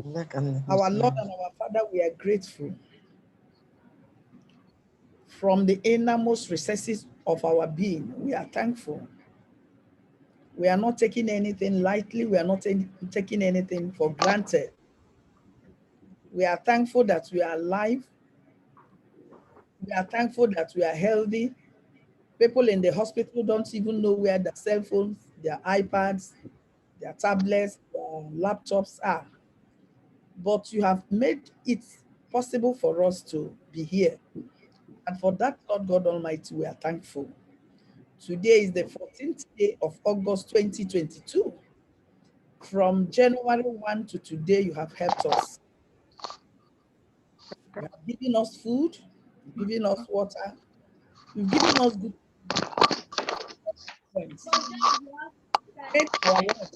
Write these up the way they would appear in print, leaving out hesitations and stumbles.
Our Lord and our Father, we are grateful. From the innermost recesses of our being, we are thankful. We are not taking anything lightly. We are not taking anything for granted. We are thankful that we are alive. We are thankful that we are healthy. People in the hospital don't even know where their cell phones, their iPads, their tablets, their laptops are. But you have made it possible for us to be here. And for that, Lord God Almighty, we are thankful. Today is the 14th day of August 2022. From January 1 to today, you have helped us. You have given us food, you've given us water, you've given us good friends. Made our life.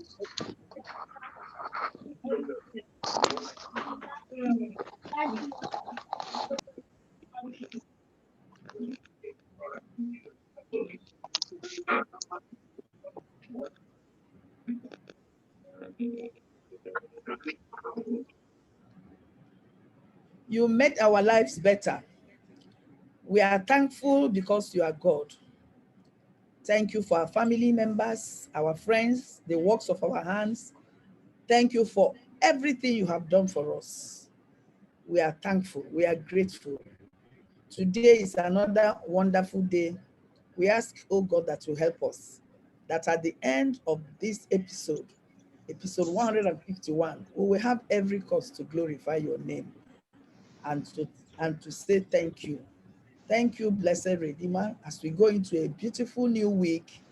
You made our lives better. We are thankful because you are God. Thank you for our family members, our friends, the works of our hands. Thank you for everything you have done for us. We are thankful. We are grateful. Today is another wonderful day. We ask, oh God, that you help us, that at the end of this episode, episode 151, we will have every cause to glorify your name and to say thank you. Thank you, blessed Redeemer, as we go into a beautiful new week.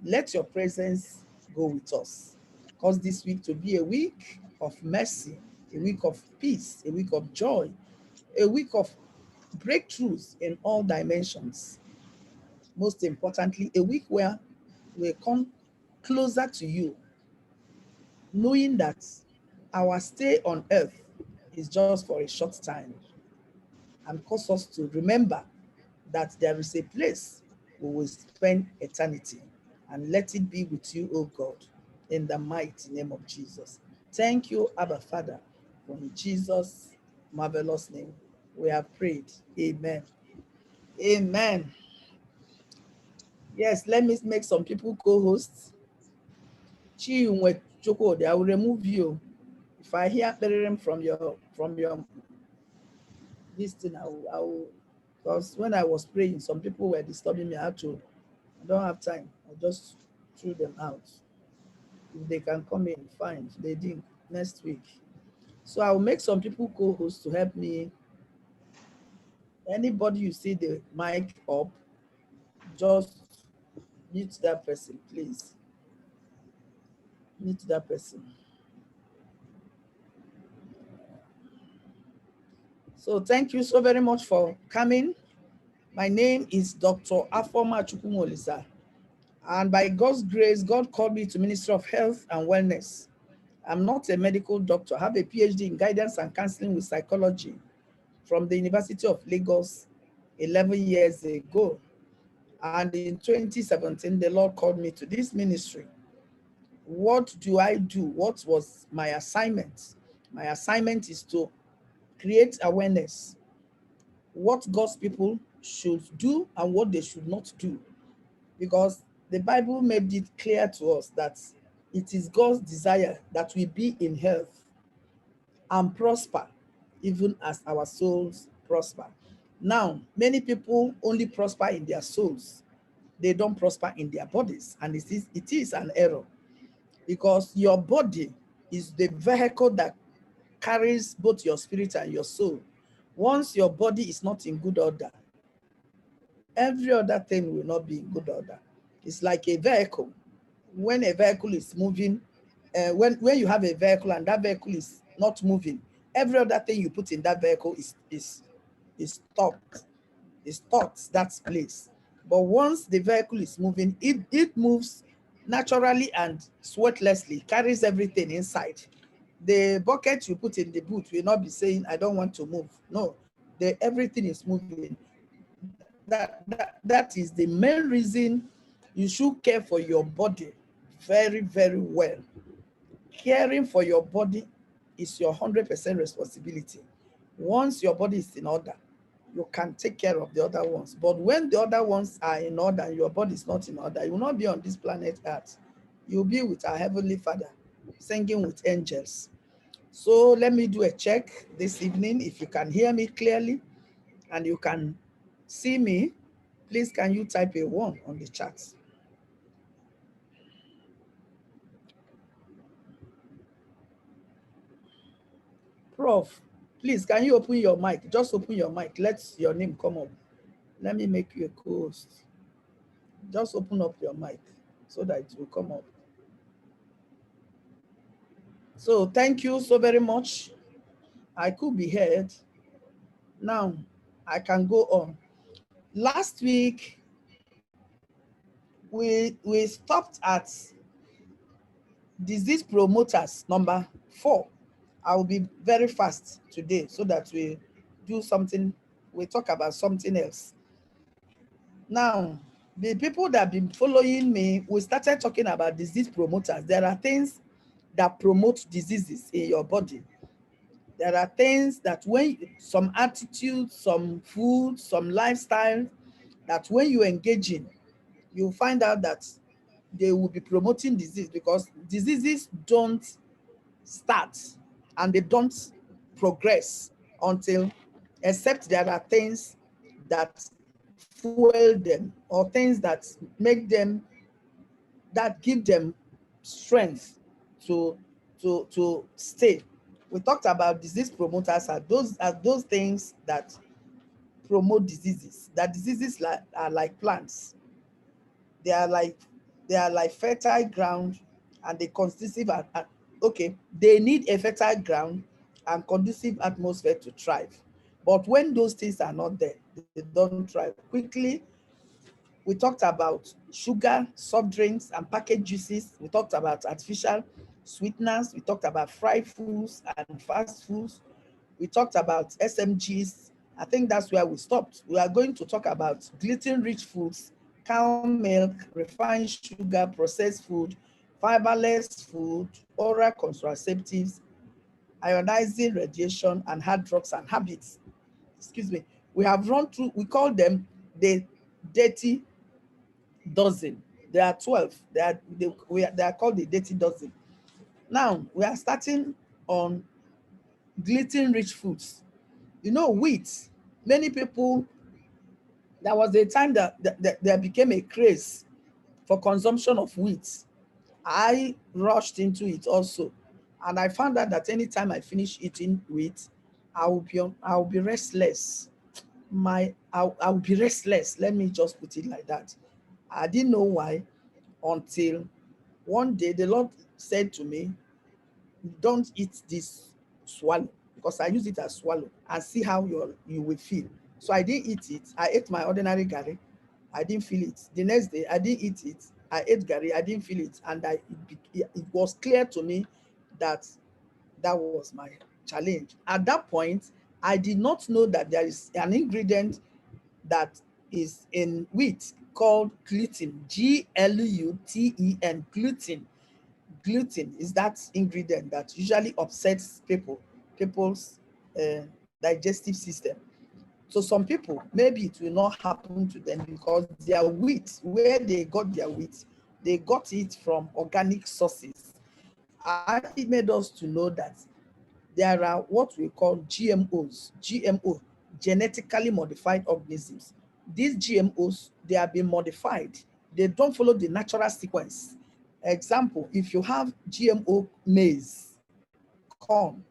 Let your presence go with us. Cause this week to be a week of mercy, a week of peace, a week of joy, a week of breakthroughs in all dimensions. Most importantly, a week where we come closer to you, knowing that our stay on earth is just for a short time, and cause us to remember that there is a place we will spend eternity, and let it be with you, O God, in the mighty name of Jesus. Thank you, Abba Father, for in Jesus' marvelous name we have prayed. Amen. Amen. Yes, let me make some people co-hosts. Chiunwe Chukwu, I will remove you. If I hear Bererim from your this thing, I will, because when I was praying, some people were disturbing me. I don't have time. I just threw them out. If they can come in, fine. If they didn't, next week. So I will make some people co-host to help me. Anybody you see the mic up, just mute that person, please. Mute that person. So thank you so very much for coming. My name is Dr. Afoma Chukwumolisa, and by God's grace, God called me to Ministry of Health and Wellness. I'm not a medical doctor. I have a PhD in guidance and counseling with psychology from the University of Lagos 11 years ago. And in 2017, the Lord called me to this ministry. What do I do? What was my assignment? My assignment is to create awareness, what God's people should do and what they should not do. Because the Bible made it clear to us that it is God's desire that we be in health and prosper, even as our souls prosper. Now, many people only prosper in their souls. They don't prosper in their bodies. And it is an error, because your body is the vehicle that carries both your spirit and your soul. Once your body is not in good order, every other thing will not be in good order. It's like a vehicle. When a vehicle is moving, when you have a vehicle and that vehicle is not moving, every other thing you put in that vehicle is stopped. It stops that place. But once the vehicle is moving, it moves naturally and sweatlessly, carries everything inside. The bucket you put in the boot will not be saying, I don't want to move. No, everything is moving. That is the main reason you should care for your body very, very well. Caring for your body is your 100% responsibility. Once your body is in order, you can take care of the other ones. But when the other ones are in order and your body is not in order, you will not be on this planet Earth. You'll be with our Heavenly Father, singing with angels. So let me do a check this evening. If you can hear me clearly and you can see me, please can you type a 1 on the chat? Prof, please can you open your mic? Just open your mic. Let your name come up. Let me make you a co-host. Just open up your mic so that it will come up. So thank you so very much. I could be heard. Now I can go on. Last week we stopped at disease promoters number 4. I will be very fast today so that we do something, we talk about something else. Now, the people that have been following me, we started talking about disease promoters. There are things that promote diseases in your body. There are things that when some attitudes, some food, some lifestyle, that when you engage in, you find out that they will be promoting disease, because diseases don't start and they don't progress until, except there are things that fuel them or things that make them, that give them strength to stay. We talked about disease promoters are those things that promote diseases. That diseases are like plants. They are like fertile ground, and they conducive okay, they need a fertile ground and conducive atmosphere to thrive. But when those things are not there, they don't thrive quickly. We talked about sugar, soft drinks, and packaged juices. We talked about artificial sweeteners. We talked about fried foods and fast foods. We talked about SMGs. I think that's where we stopped. We are going to talk about gluten-rich foods, cow milk, refined sugar, processed food, fiberless food, oral contraceptives, ionizing radiation, and hard drugs and habits. Excuse me. We have run through, we call them the dirty dozen. There are 12. They are called the dirty dozen. Now, we are starting on gluten-rich foods. You know, wheat. Many people, there was a time that there became a craze for consumption of wheat. I rushed into it also. And I found out that anytime I finish eating wheat, I will be restless. I will be restless. Let me just put it like that. I didn't know why until one day the Lord said to me, don't eat this swallow, because I use it as swallow, and see how you will feel. So I didn't eat it. I ate my ordinary gari. I didn't feel it. The next day I didn't eat it. I ate gari. I didn't feel it. And it was clear to me that that was my challenge. At that point, I did not know that there is an ingredient that is in wheat called gluten, gluten, gluten. Gluten is that ingredient that usually upsets people's digestive system. So some people, maybe it will not happen to them because their wheat, where they got their wheat, they got it from organic sources. And it made us to know that there are what we call GMO, genetically modified organisms. These GMOs, they have been modified. They don't follow the natural sequence. Example, if you have GMO maize, corn,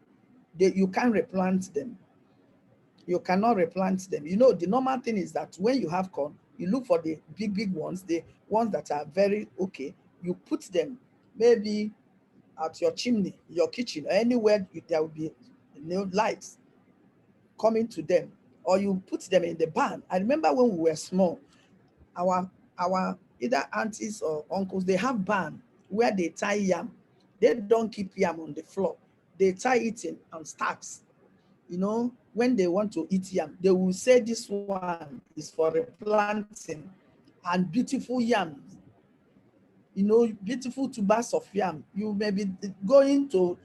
you can't replant them. You cannot replant them. You know, the normal thing is that when you have corn, you look for the big ones, the ones that are very okay. You put them maybe at your chimney, your kitchen, or anywhere there will be lights coming to them, or you put them in the barn. I remember when we were small, our either aunties or uncles, they have barn where they tie yam. They don't keep yam on the floor. They tie it in on stacks. You know, when they want to eat yam, they will say this one is for replanting, and beautiful yams, you know, beautiful tubers of yam. You may be going to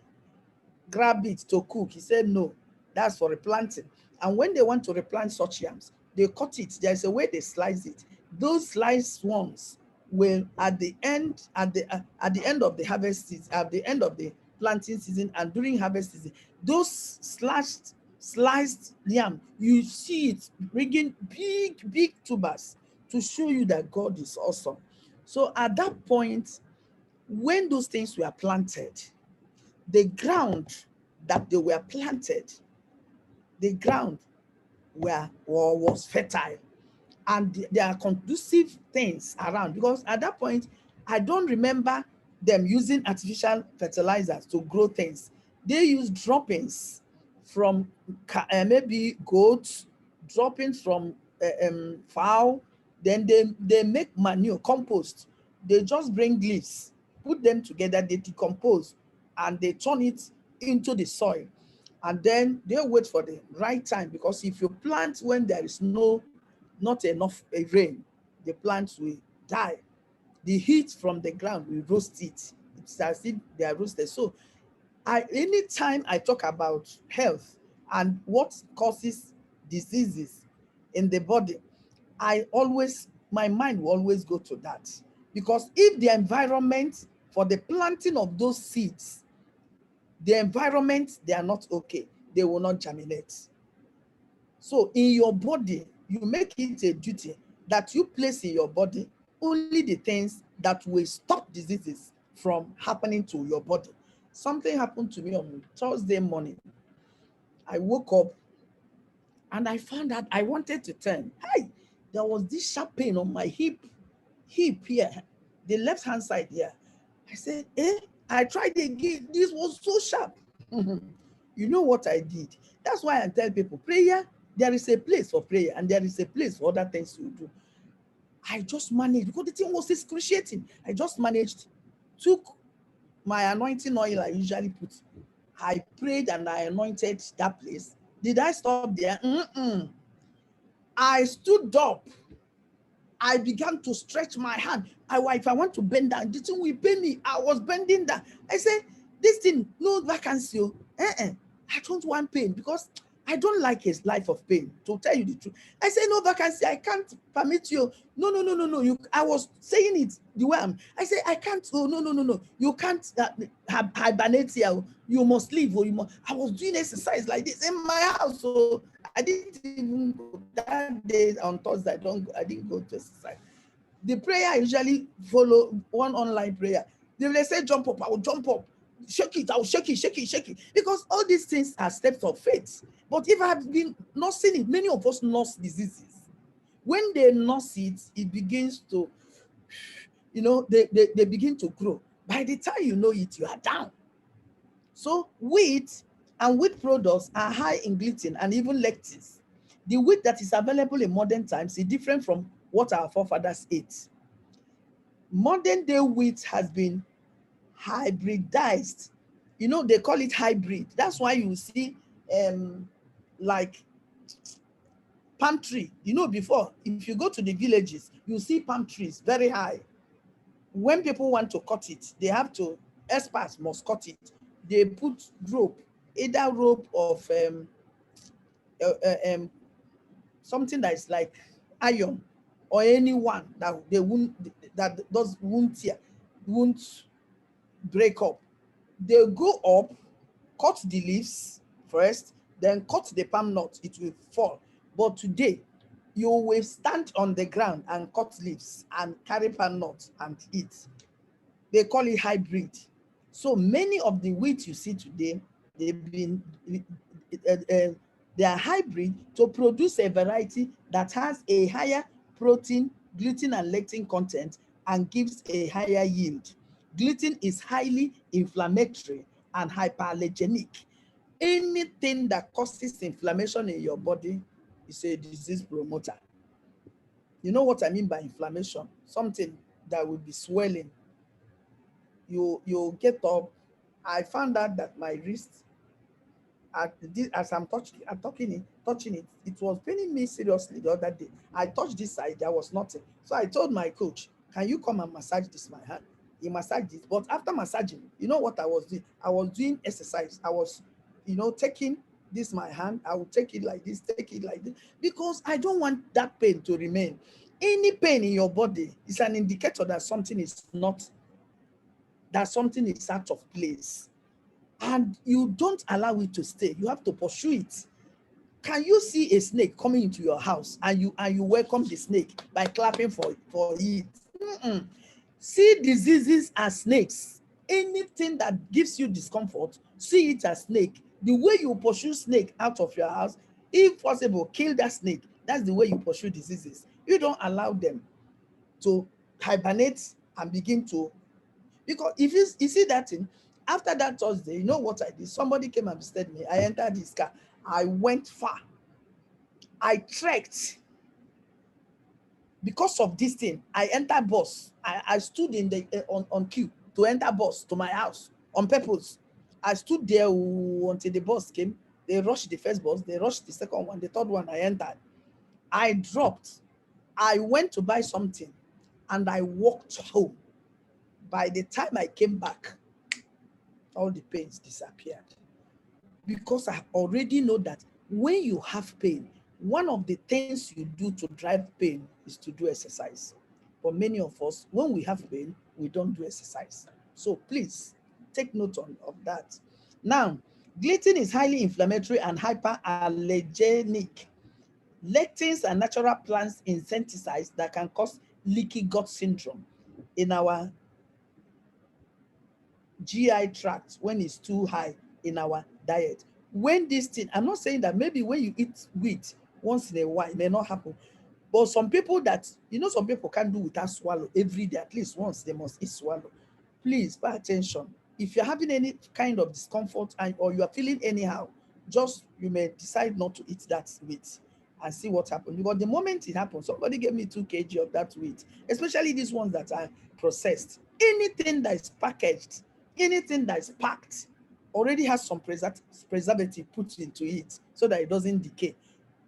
grab it to cook. He said, no, that's for replanting. And when they want to replant such yams, they cut it. There's a way they slice it. Those sliced ones will at the end of the harvest season, at the end of the planting season and during harvest season, those sliced yam, you see it bringing big tubers to show you that God is awesome. So at that point, when those things were planted, the ground that they were planted, the ground was fertile, and there are conducive things around, because at that point I don't remember them using artificial fertilizers to grow things. They use droppings from maybe goats, droppings from fowl. Then they make manure, compost. They just bring leaves, put them together, they decompose, and they turn it into the soil. And then they wait for the right time, because if you plant when there is not enough rain, the plants will die. The heat from the ground will roast it. It's as if they are roasted. So anytime I talk about health and what causes diseases in the body, my mind will always go to that. Because if the environment for the planting of those seeds, the environment, they are not okay, they will not germinate. So in your body, you make it a duty that you place in your body only the things that will stop diseases from happening to your body. Something happened to me on Thursday morning. I woke up and I found out I wanted to turn. Hey, there was this sharp pain on my hip here, the left hand side here. I said, I tried again. This was so sharp. You know what I did? That's why I tell people, prayer, there is a place for prayer and there is a place for other things you do. I just managed, because the thing was excruciating. I just managed, took my anointing oil I usually put. I prayed and I anointed that place. Did I stop there? I stood up. I began to stretch my hand. If I want to bend down, the thing will pain me. I was bending down. I said, this thing, no vacancy. I don't want pain, because I don't like his life of pain, to tell you the truth. I said, no vacancy, I can't permit you. No. I was saying it the way I said, I can't. Oh, no. You can't hibernate here. You must leave. I was doing exercise like this in my house. So I didn't even go. That day on Thursday, I didn't go to exercise. The prayer I usually follow, one online prayer. They will say, jump up, I will jump up. Shake it, I will shake it. Because all these things are steps of faith. But if I have been nursing it, many of us nurse diseases. When they nurse it, it begins to, they begin to grow. By the time you know it, you are down. So wheat and wheat products are high in gluten and even lectins. The wheat that is available in modern times is different from what our forefathers ate. Modern day wheat has been hybridized. They call it hybrid. That's why you see like palm tree. Before, if you go to the villages, you see palm trees very high. When people want to cut it, experts must cut it. They put rope, either rope of something that is like iron, or anyone won't break up. They go up, cut the leaves first, then cut the palm nut, it will fall. But today, you will stand on the ground and cut leaves and carry palm nuts and eat. They call it hybrid. So many of the wheat you see today, they are hybrid to produce a variety that has a higher protein, gluten, and lectin content and gives a higher yield. Gluten is highly inflammatory and hyperallergenic. Anything that causes inflammation in your body is a disease promoter. You know what I mean by inflammation? Something that will be swelling. You get up. I found out that my wrist, as I'm touching it, it was paining me seriously the other day. I touched this side, there was nothing. So I told my coach, can you come and massage this my hand? he massaged it. But after massaging, you know what I was doing? I was doing exercise. I was, taking this my hand. I would take it like this, take it like this, because I don't want that pain to remain. Any pain in your body is an indicator that something is not, that something is out of place. And you don't allow it to stay. You have to pursue it. Can you see a snake coming into your house and you welcome the snake by clapping for it? Mm-mm. See diseases as snakes. Anything that gives you discomfort, see it as snake. The way you pursue snake out of your house, if possible, kill that snake. That's the way you pursue diseases. You don't allow them to hibernate and begin to, because if you see that thing, after that Thursday, you know what I did? Somebody came and visited me. I entered his car. I went far. I trekked because of this thing. I entered bus. I stood in the on queue to enter bus to my house on purpose. I stood there until the bus came. They rushed the first bus. They rushed the second one. The third one I entered. I dropped. I went to buy something and I walked home. By the time I came back, all the pains disappeared. Because I already know that when you have pain, one of the things you do to drive pain is to do exercise. But many of us, when we have pain, we don't do exercise. So please take note of that. Now, gluten is highly inflammatory and hyperallergenic. Lectins are natural plants insecticides that can cause leaky gut syndrome in our GI tract when it's too high in our diet. When this thing, I'm not saying that maybe when you eat wheat once in a while, it may not happen. But some people that, some people can't do without swallow every day, at least once they must eat swallow. Please pay attention. If you're having any kind of discomfort or you are feeling anyhow, just you may decide not to eat that wheat and see what happens. Because the moment it happens, somebody gave me 2 kg of that wheat, especially these ones that are processed. Anything that is packaged, anything that is packed already has some preservative put into it so that it doesn't decay.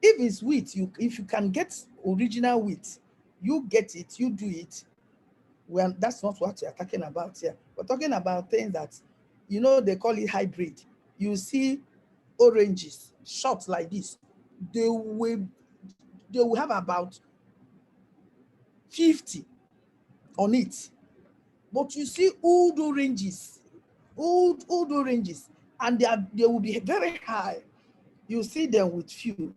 If it's wheat, if you can get original wheat, you get it, you do it. Well, that's not what you're talking about here. We're talking about things that, they call it hybrid. You see oranges, short like this, they will have about 50 on it. But you see old oranges, old oranges, and they will be very high. You see them with few.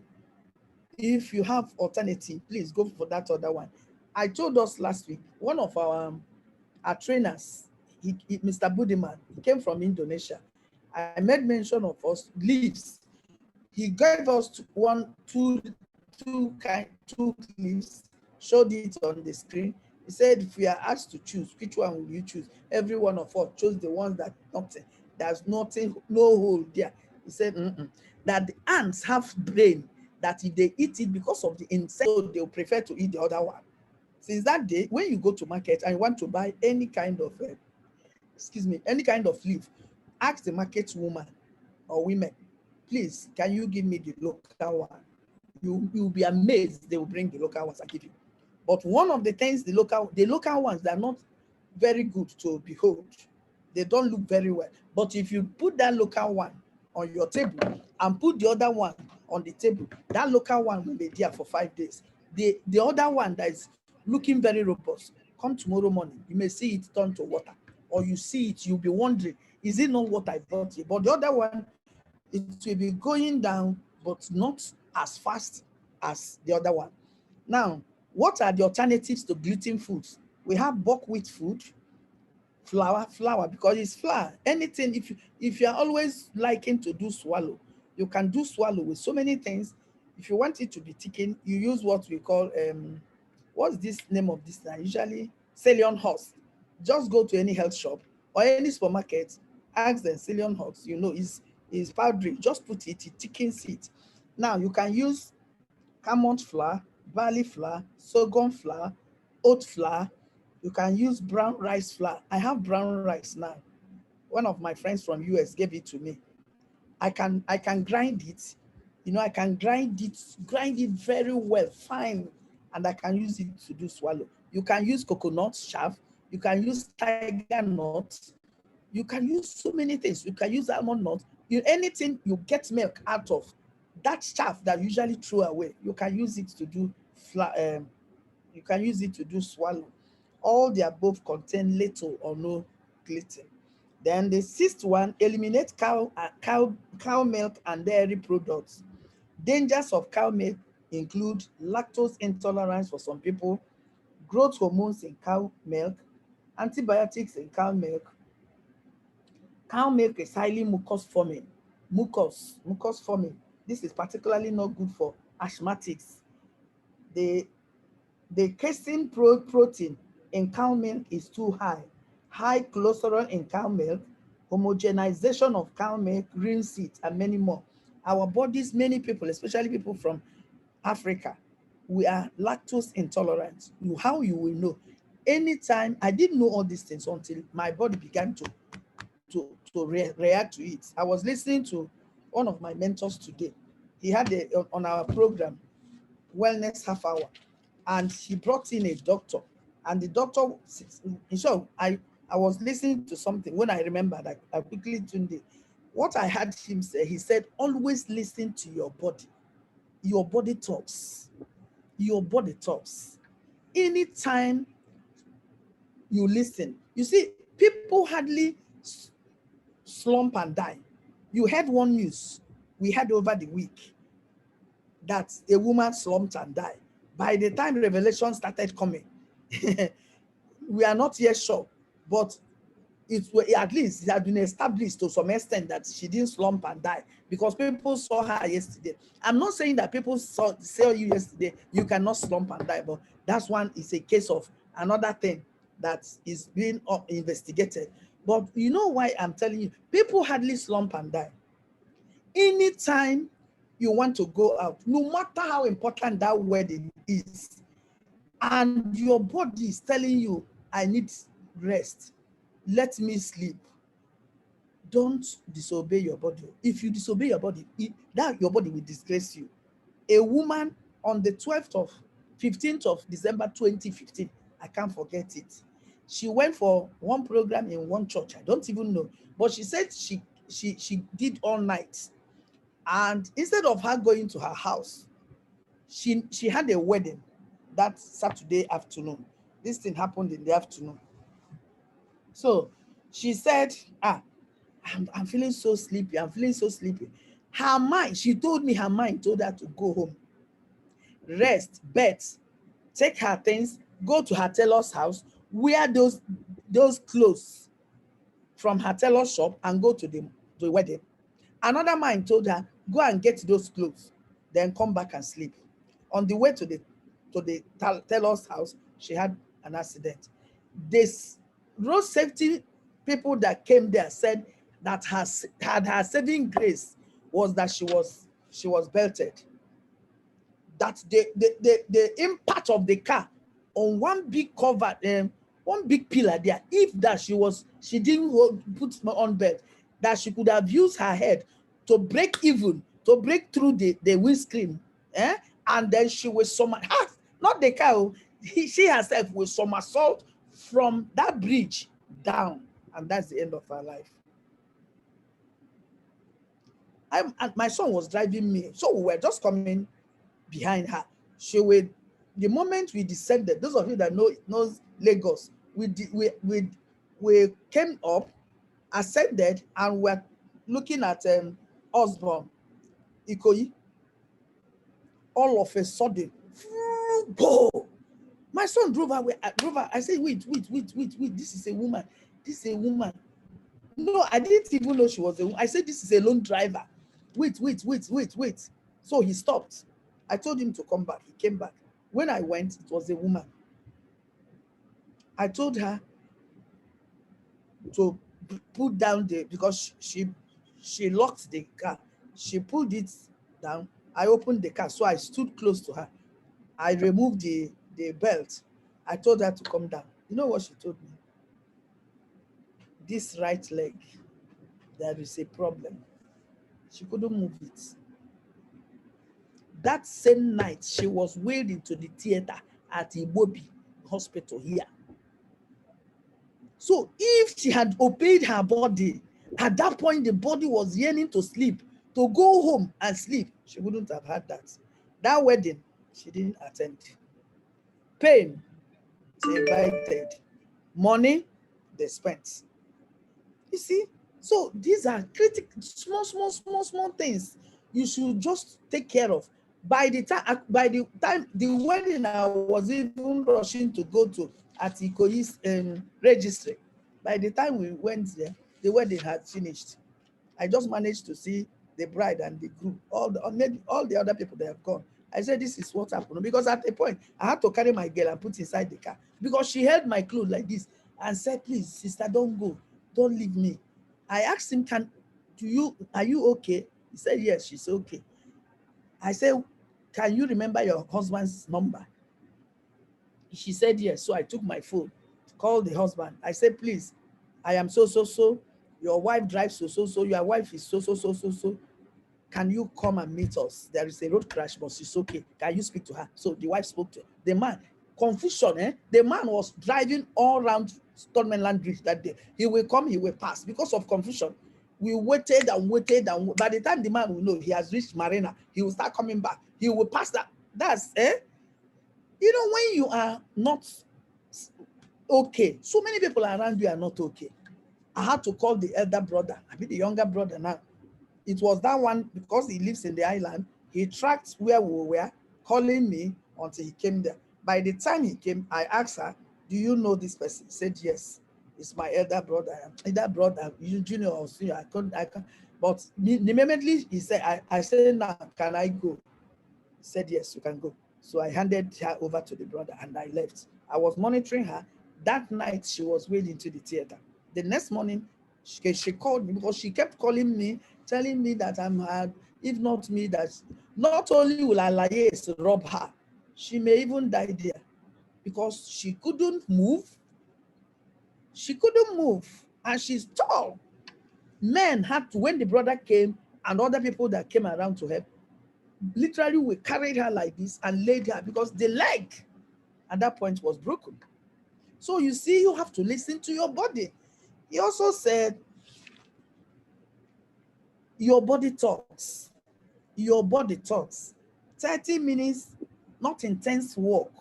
If you have alternative, please go for that other one. I told us last week, one of our trainers, Mr. Budiman, he came from Indonesia. I made mention of us leaves. He gave us two leaves, showed it on the screen. He said, if we are asked to choose, which one will you choose? Every one of us chose the ones that there's nothing, no hole there. He said, that the ants have brain, that if they eat it because of the insect, so they'll prefer to eat the other one. Since that day, when you go to market and you want to buy any kind of, any kind of leaf, ask the market woman or women, please, can you give me the local one? You'll be amazed they will bring the local ones and give you. But one of the things, the local ones, they're not very good to behold. They don't look very well. But if you put that local one on your table and put the other one on the table, that local one will be there for 5 days. The other one that is looking very robust, come tomorrow morning, you may see it turn to water. Or you see it, you'll be wondering, is it not what I bought here? But the other one, it will be going down, but not as fast as the other one. Now, what are the alternatives to gluten foods? We have buckwheat food, flour, because it's flour. Anything, if you're always liking to do swallow, you can do swallow with so many things. If you want it to be thickened, you use what we call, what's this name of this now? Usually, Celion Horse. Just go to any health shop or any supermarket, ask them Celion Horse, is powdery. Just put it thickens it. Now, you can use almond flour, barley flour, sorghum flour, oat flour. You can use brown rice flour. I have brown rice now. One of my friends from US gave it to me. I can grind it. I can grind it very well, fine, and I can use it to do swallow. You can use coconut chaff. You can use tiger nuts. You can use so many things. You can use almond nuts. Anything you get milk out of, that chaff that you usually throw away, you can use it to do you can use it to do swallow. All the above contain little or no gluten. Then the sixth one, eliminate cow milk and dairy products. Dangers of cow milk include lactose intolerance for some people, growth hormones in cow milk, antibiotics in cow milk. Cow milk is highly mucus forming. Mucus forming. This is particularly not good for asthmatics. The casein protein in cow milk is too high. High cholesterol in cow milk, homogenization of cow milk, rinse it, and many more. Our bodies, many people, especially people from Africa, we are lactose intolerant. How you will know? Anytime, I didn't know all these things until my body began to react to it. I was listening to one of my mentors today. He had on our program, Wellness Half Hour, and he brought in a doctor. And the doctor, in short, I was listening to something. When I remembered, I quickly tuned in. What I heard him say, he said, always listen to your body. Your body talks. Your body talks. Anytime you listen, you see, people hardly slump and die. You heard one news we had over the week that a woman slumped and died. By the time revelation started coming, we are not yet sure, but at least it had been established to some extent that she didn't slump and die because people saw her yesterday. I'm not saying that people saw you yesterday, you cannot slump and die, but that's one is a case of another thing that is being investigated. But you know why I'm telling you, people hardly slump and die. Anytime you want to go out, no matter how important that wedding is, and your body is telling you, I need rest, let me sleep, don't disobey your body. If you disobey your body, that your body will disgrace you. A woman on the 15th of December 2015, I can't forget it. She went for one program in one church, I don't even know, but she said she did all night. And instead of her going to her house, she had a wedding that Saturday afternoon. This thing happened in the afternoon. So she said, I'm feeling so sleepy. I'm feeling so sleepy. Her mind, she told me her mind told her to go home, rest, bet, take her things, go to her tailor's house, wear those clothes from her tailor's shop and go to the wedding. Another mind told her, go and get those clothes, then come back and sleep. On the way to the tailor's house, she had an accident. This road safety people that came there said that her saving grace was that she was belted. That the impact of the car on one big cover, one big pillar there, if that she didn't put on belt, that she could have used her head to break through the windscreen, and then she was not the car, she herself will somersault from that bridge down, and that's the end of her life. And my son was driving me, so we were just coming behind her. The moment we descended, those of you that knows Lagos, we came up, ascended, and we're looking at Osborne, Ikoyi. All of a sudden, go! My son drove away. I said, wait. This is a woman. This is a woman. No, I didn't even know she was a woman. I said, this is a lone driver. Wait. So he stopped. I told him to come back. He came back. When I went, it was a woman. I told her to put down because she locked the car. She pulled it down. I opened the car, so I stood close to her. I removed the belt. I told her to come down. You know what she told me? This right leg, there is a problem. She couldn't move it. That same night, she was wheeled into the theater at Ibobi Hospital here. So if she had obeyed her body, at that point the body was yearning to sleep, to go home and sleep. She wouldn't have had that. That wedding, she didn't attend. Pain, they invited. Money, they spent. You see, so these are critical, small things you should just take care of. By the time the wedding, I was even rushing to go to at Ikoyi's registry. By the time we went there, the wedding had finished. I just managed to see the bride and the groom, all the other people, they have gone. I said, this is what happened. Because at a point, I had to carry my girl and put inside the car because she held my clothes like this and said, please, sister, don't go. Don't leave me. I asked him, are you okay? He said, yes, she's okay. I said, can you remember your husband's number? She said, yes. So I took my phone, called the husband. I said, please, I am so. Your wife drives so. Your wife is so. Can you come and meet us? There is a road crash, but she's okay. Can you speak to her? So the wife spoke to the man. Confusion, eh? The man was driving all around Stoneman Bridge that day. He will come, he will pass. Because of confusion, we waited and by the time the man will know he has reached Marina, he will start coming back. He will pass that. That's, you know, when you are not okay, so many people around you are not okay. I had to call the elder brother. I mean, the younger brother now. It was that one, because he lives in the island, he tracked where we were, calling me until he came there. By the time he came, I asked her, do you know this person? He said, yes, it's my elder brother. Elder brother, junior or senior, I can't. But immediately he said, I said, now, can I go? He said, yes, you can go. So I handed her over to the brother and I left. I was monitoring her. That night, she was waiting to the theater. The next morning, she called me because she kept calling me, telling me that I'm hard. If not me, that not only will Alaye rob her, she may even die there because she couldn't move. She couldn't move, and she's tall. Men had to, when the brother came and other people that came around to help, literally we carried her like this and laid her because the leg at that point was broken. So you see, you have to listen to your body. He also said, your body talks. Your body talks. 30 minutes, not intense work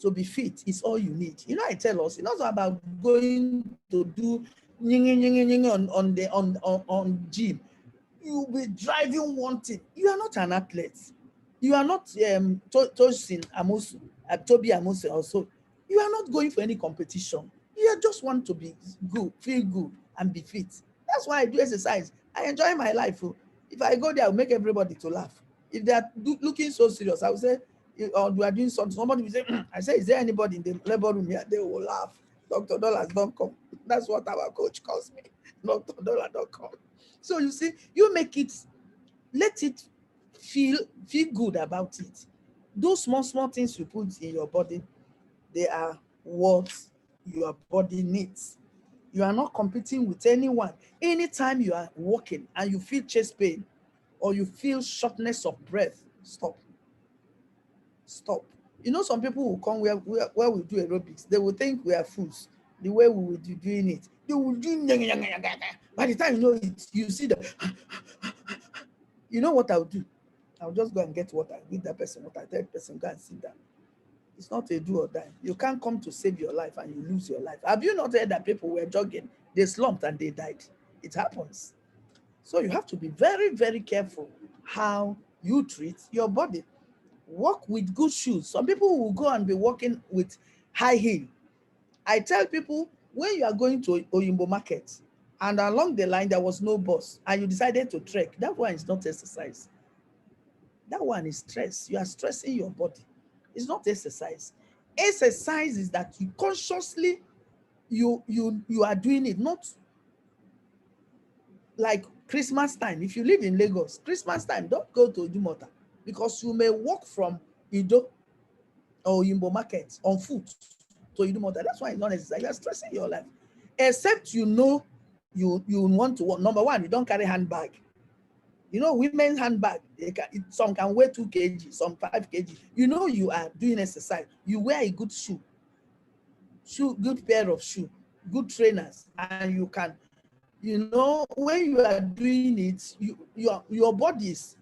to be fit is all you need. You know, I tell us, it's not about going to do on gym. You'll be driving one thing. You are not an athlete. You are not Tosin Amosu, Toby Amosu also. You are not going for any competition. You just want to be good, feel good, and be fit. That's why I do exercise. I enjoy my life. If I go there, I'll make everybody to laugh. If they are looking so serious, I will say, or we are doing something, somebody will say, I say, is there anybody in the labor room here? They will laugh. Dr. Dollars don't come. That's what our coach calls me. Dr. Dollar don't come. So you see, you make it, let it feel good about it. Those small things you put in your body, they are what your body needs. You are not competing with anyone. Anytime you are walking and you feel chest pain or you feel shortness of breath, stop. Stop. You know, some people will come where we do aerobics. They will think we are fools. The way we will be doing it, they will do. By the time you know it, you see the. You know what I'll do? I'll just go and get water, give that person water, tell that person, go and sit down. It's not a do or die. You can't come to save your life and you lose your life. Have you not heard that people were jogging, they slumped and they died? It happens. So you have to be very careful how you treat your body. Walk with good shoes. Some people will go and be walking with high heel. I tell people, when you are going to Oyimbo market and along the line there was no bus and you decided to trek, that one is not exercise. That one is stress. You are stressing your body. It's not exercise. Exercise is that you consciously you are doing it, not like Christmas time. If you live in Lagos, Christmas time, don't go to Idumota because you may walk from Ido or Oyimbo market on foot to Idumota. That's why it's not exercise. You're stressing your life. Except you know you want to walk. Number one, you don't carry handbag. You know, women's handbag, some can weigh 2 kg, some 5 kg. You know you are doing exercise. You wear a good shoe, good pair of shoe. good trainers, and you can, when you are doing it, your body is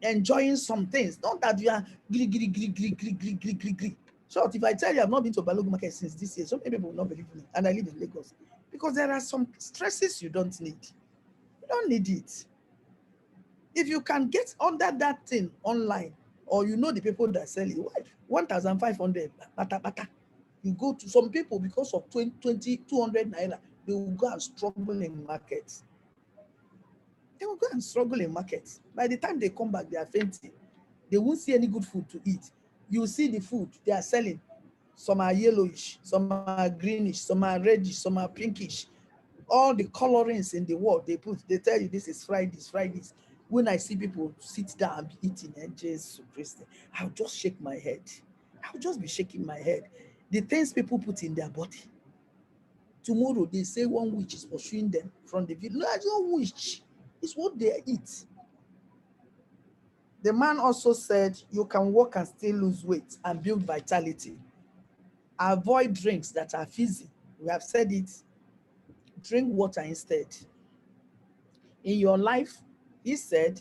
enjoying some things. Not that you are gri gri gri gri gri gri gri gri gri. So if I tell you I've not been to Balogun market since this year, so many people will not believe me, and I live in Lagos, because there are some stresses you don't need. You don't need it. If you can get under that thing online, or the people that sell it, 1,500 bata bata. You go to some people, because of 20 200 naira, they will go and struggle in markets. They will go and struggle in markets. By the time they come back, they are fainting. They won't see any good food to eat. You see the food they are selling. Some are yellowish, some are greenish, some are reddish, some are pinkish. All the colorings in the world they put, they tell you this is fried this, fried this. When I see people sit down and be eating, and Jesus Christ, I'll just shake my head. I'll just be shaking my head. The things people put in their body. Tomorrow they say one witch is pursuing them from the village. No, it's not witch. It's what they eat. The man also said you can work and still lose weight and build vitality. Avoid drinks that are fizzy. We have said it. Drink water instead. In your life, he said,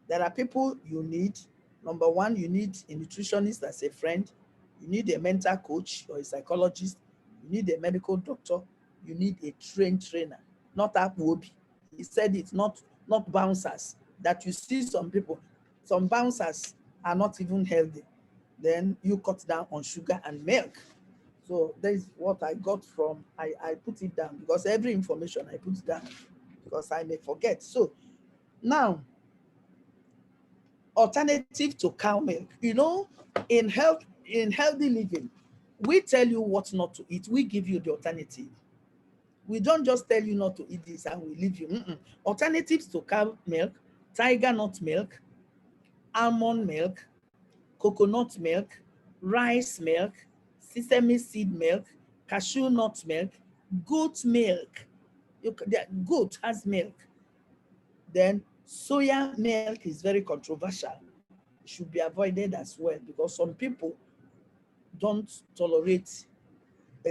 there are people you need. Number one, you need a nutritionist as a friend. You need a mental coach or a psychologist. You need a medical doctor. You need a trained trainer, not Akwobi. He said it, not bouncers. That you see some people, some bouncers are not even healthy. Then you cut down on sugar and milk. So that is what I got from, I put it down, because every information I put down, because I may forget. So now, alternative to cow milk. In healthy living, we tell you what not to eat. We give you the alternative. We don't just tell you not to eat this and we leave you. Alternatives to cow milk: tiger nut milk, almond milk, coconut milk, rice milk, sesame seed milk, cashew nut milk, goat milk. Goat has milk. Then soya milk is very controversial. It should be avoided as well, because some people don't tolerate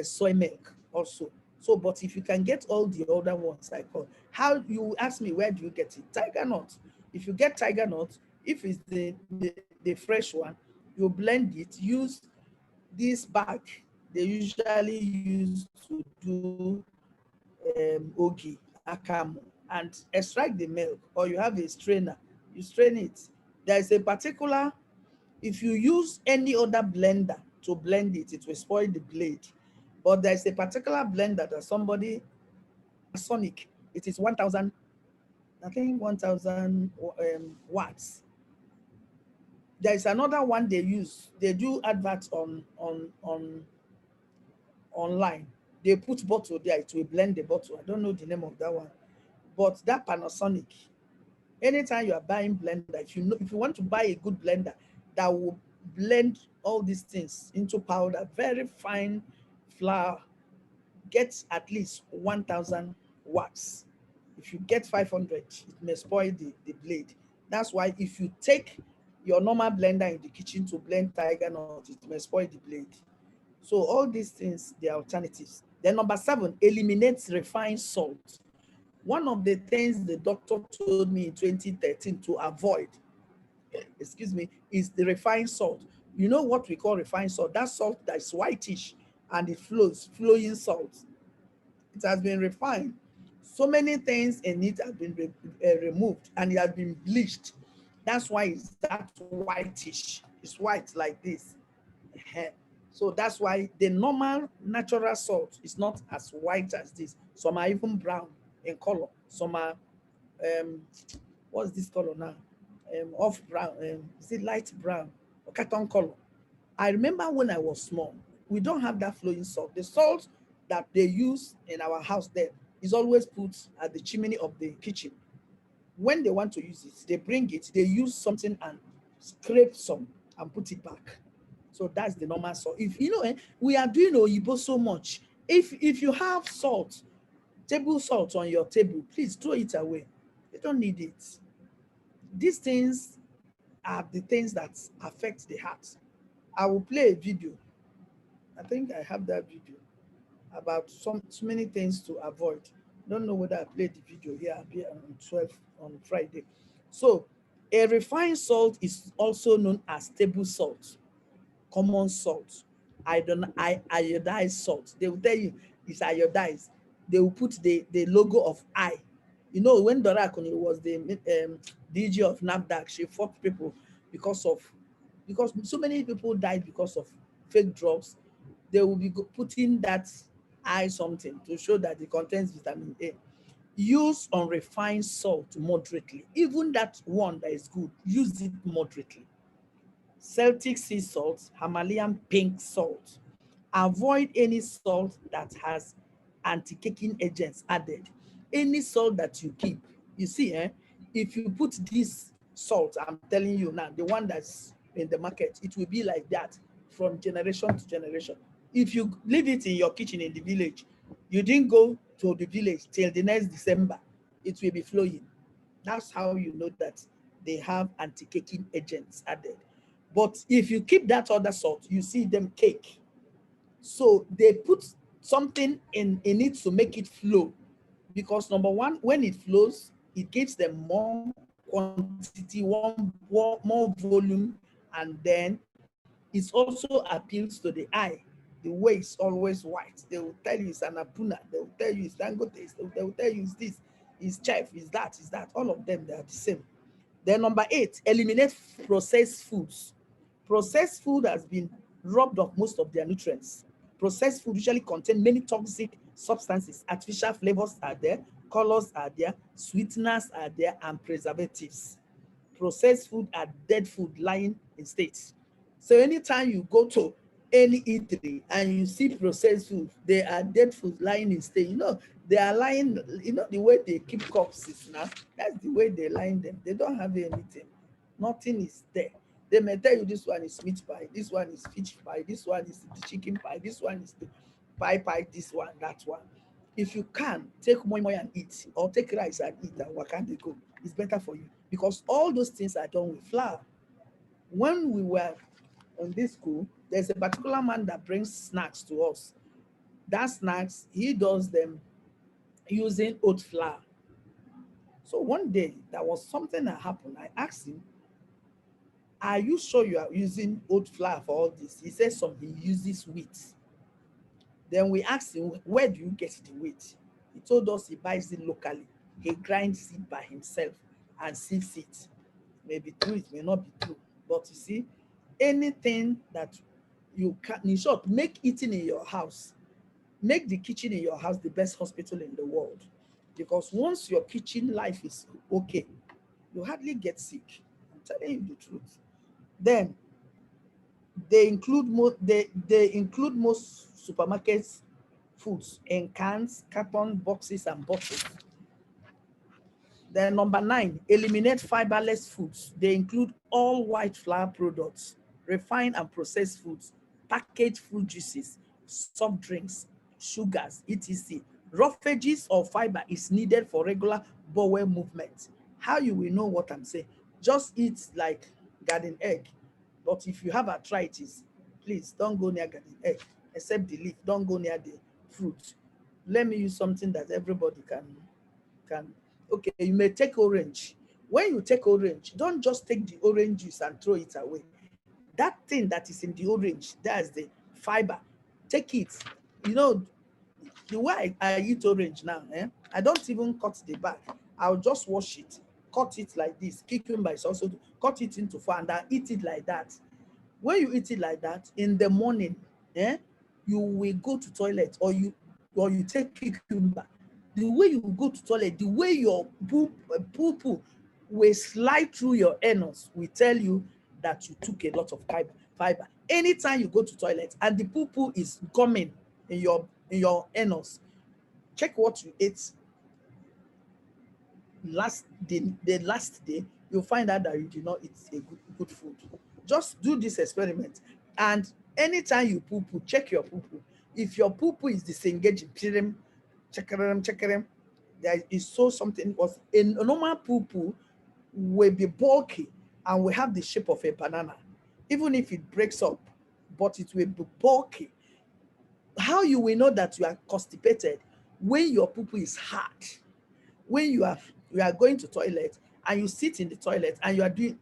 soy milk also. So, but if you can get all the other ones I call, how you ask me, where do you get it? Tiger nut. If you get tiger nut, if it's the fresh one, you blend it. Use this bag they usually use to do ogi, akamu, and extract the milk, or you have a strainer, you strain it. There is a particular, if you use any other blender to blend it, it will spoil the blade. But there's a particular blender that somebody, Sonic, it is 1,000, I think 1,000 watts. There is another one they use. They do adverts on online. They put bottle there, it will blend the bottle. I don't know the name of that one. But that Panasonic, anytime you are buying blender, if you want to buy a good blender that will blend all these things into powder, very fine flour, get at least 1,000 watts. If you get 500, it may spoil the blade. That's why if you take your normal blender in the kitchen to blend tiger nut, it may spoil the blade. So all these things, they are alternatives. Then number 7, eliminate refined salt. One of the things the doctor told me in 2013 to avoid, excuse me, is the refined salt. You know what we call refined salt? That salt that is whitish and it flows, flowing salt. It has been refined. So many things in it have been removed, and it has been bleached. That's why it's that whitish. It's white like this. So that's why the normal natural salt is not as white as this. Some are even brown in color. Some are what's this color now? Off brown. Is it light brown or carton color? I remember when I was small, we don't have that flowing salt. The salt that they use in our house there is always put at the chimney of the kitchen. When they want to use it, they bring it, they use something and scrape some and put it back. So that's the normal salt. If we are doing Oyibo so much. If you have salt, table salt on your table, please throw it away. You don't need it. These things are the things that affect the heart. I will play a video. I think I have that video. about so many things to avoid. Don't know whether I played the video here. I'll be on 12 on Friday. So a refined salt is also known as table salt, common salt, iodized salt. They will tell you it's iodized. They will put the logo of I. You know, when Dora Akoni was the DG of NAFDAC, she fought people because of because so many people died because of fake drugs. They will be putting that I something to show that it contains vitamin A. Use unrefined salt moderately. Even that one that is good, use it moderately. Celtic sea salt, Himalayan pink salt. Avoid any salt that has anti-caking agents added. Any salt that you keep, you see, if you put this salt, I'm telling you now, the one that's in the market, it will be like that from generation to generation. If you leave it in your kitchen in the village, you didn't go to the village till the next December, it will be flowing. That's how you know that they have anti-caking agents added. But if you keep that other salt, you see them cake. So they put something in it to make it flow. Because number one, when it flows, it gives them more quantity, more volume, and then it also appeals to the eye. The way it's always white. They will tell you it's an Apuna. They will tell you it's Dangote. They will tell you it's this, it's Chef, it's that, it's that. All of them, they are the same. Then number 8, eliminate processed foods. Processed food has been robbed of most of their nutrients. Processed food usually contain many toxic substances. Artificial flavors are there, colors are there, sweeteners are there, and preservatives. Processed food are dead food lying in states. So anytime you go to any eatery and you see processed food, they are dead food lying in state. You know, they are lying, you know, the way they keep corpses now, that's the way they line them. They don't have anything. Nothing is there. They may tell you this one is meat pie, this one is fish pie, this one is the chicken pie, this one is the pie, this one, that one. If you can, take moi moi and eat, or take rice and eat and wakande go. It's better for you because all those things are done with flour. When we were in this school, there's a particular man that brings snacks to us. That snacks, he does them using oat flour. So one day, there was something that happened. I asked him, are you sure you are using oat flour for all this? He said some he uses wheat. Then we asked him, where do you get the wheat? He told us he buys it locally. He grinds it by himself and sieves it. Maybe true, it may not be true. But you see, anything that you can, in short, make eating in your house, make the kitchen in your house the best hospital in the world. Because once your kitchen life is okay, you hardly get sick. I'm telling you the truth. Then they include most supermarkets foods in cans, carton, boxes, and bottles. Then number 9, eliminate fiberless foods. They include all white flour products, refined and processed foods, packaged fruit juices, soft drinks, sugars, etc. Roughages or fiber is needed for regular bowel movement. How you will know what I'm saying? Just eat like garden egg. But if you have arthritis, please don't go near garden egg, except the leaf. Don't go near the fruit. Let me use something that everybody can. Okay, you may take orange. When you take orange, don't just take the orange juice and throw it away. That thing that is in the orange, that's the fiber. Take it. You know, the way I eat orange now, I don't even cut the back. I'll just wash it, cut it like this. Cucumber is also cut it into four and I eat it like that. When you eat it like that in the morning, you will go to toilet or you take cucumber. The way you go to toilet, the way your poo will slide through your anus will tell you that you took a lot of fiber. Anytime you go to toilet and the poo is coming in your anus, check what you ate the last day, you'll find out that you did not eat a good food. Just do this experiment. And anytime you poo, check your poo. If your poo is disengaging, checkerem, there is so something was a normal poo will be bulky and will have the shape of a banana, even if it breaks up, but it will be bulky. How you will know that you are constipated? When your poo is hard, when you are going to toilet and you sit in the toilet and you are doing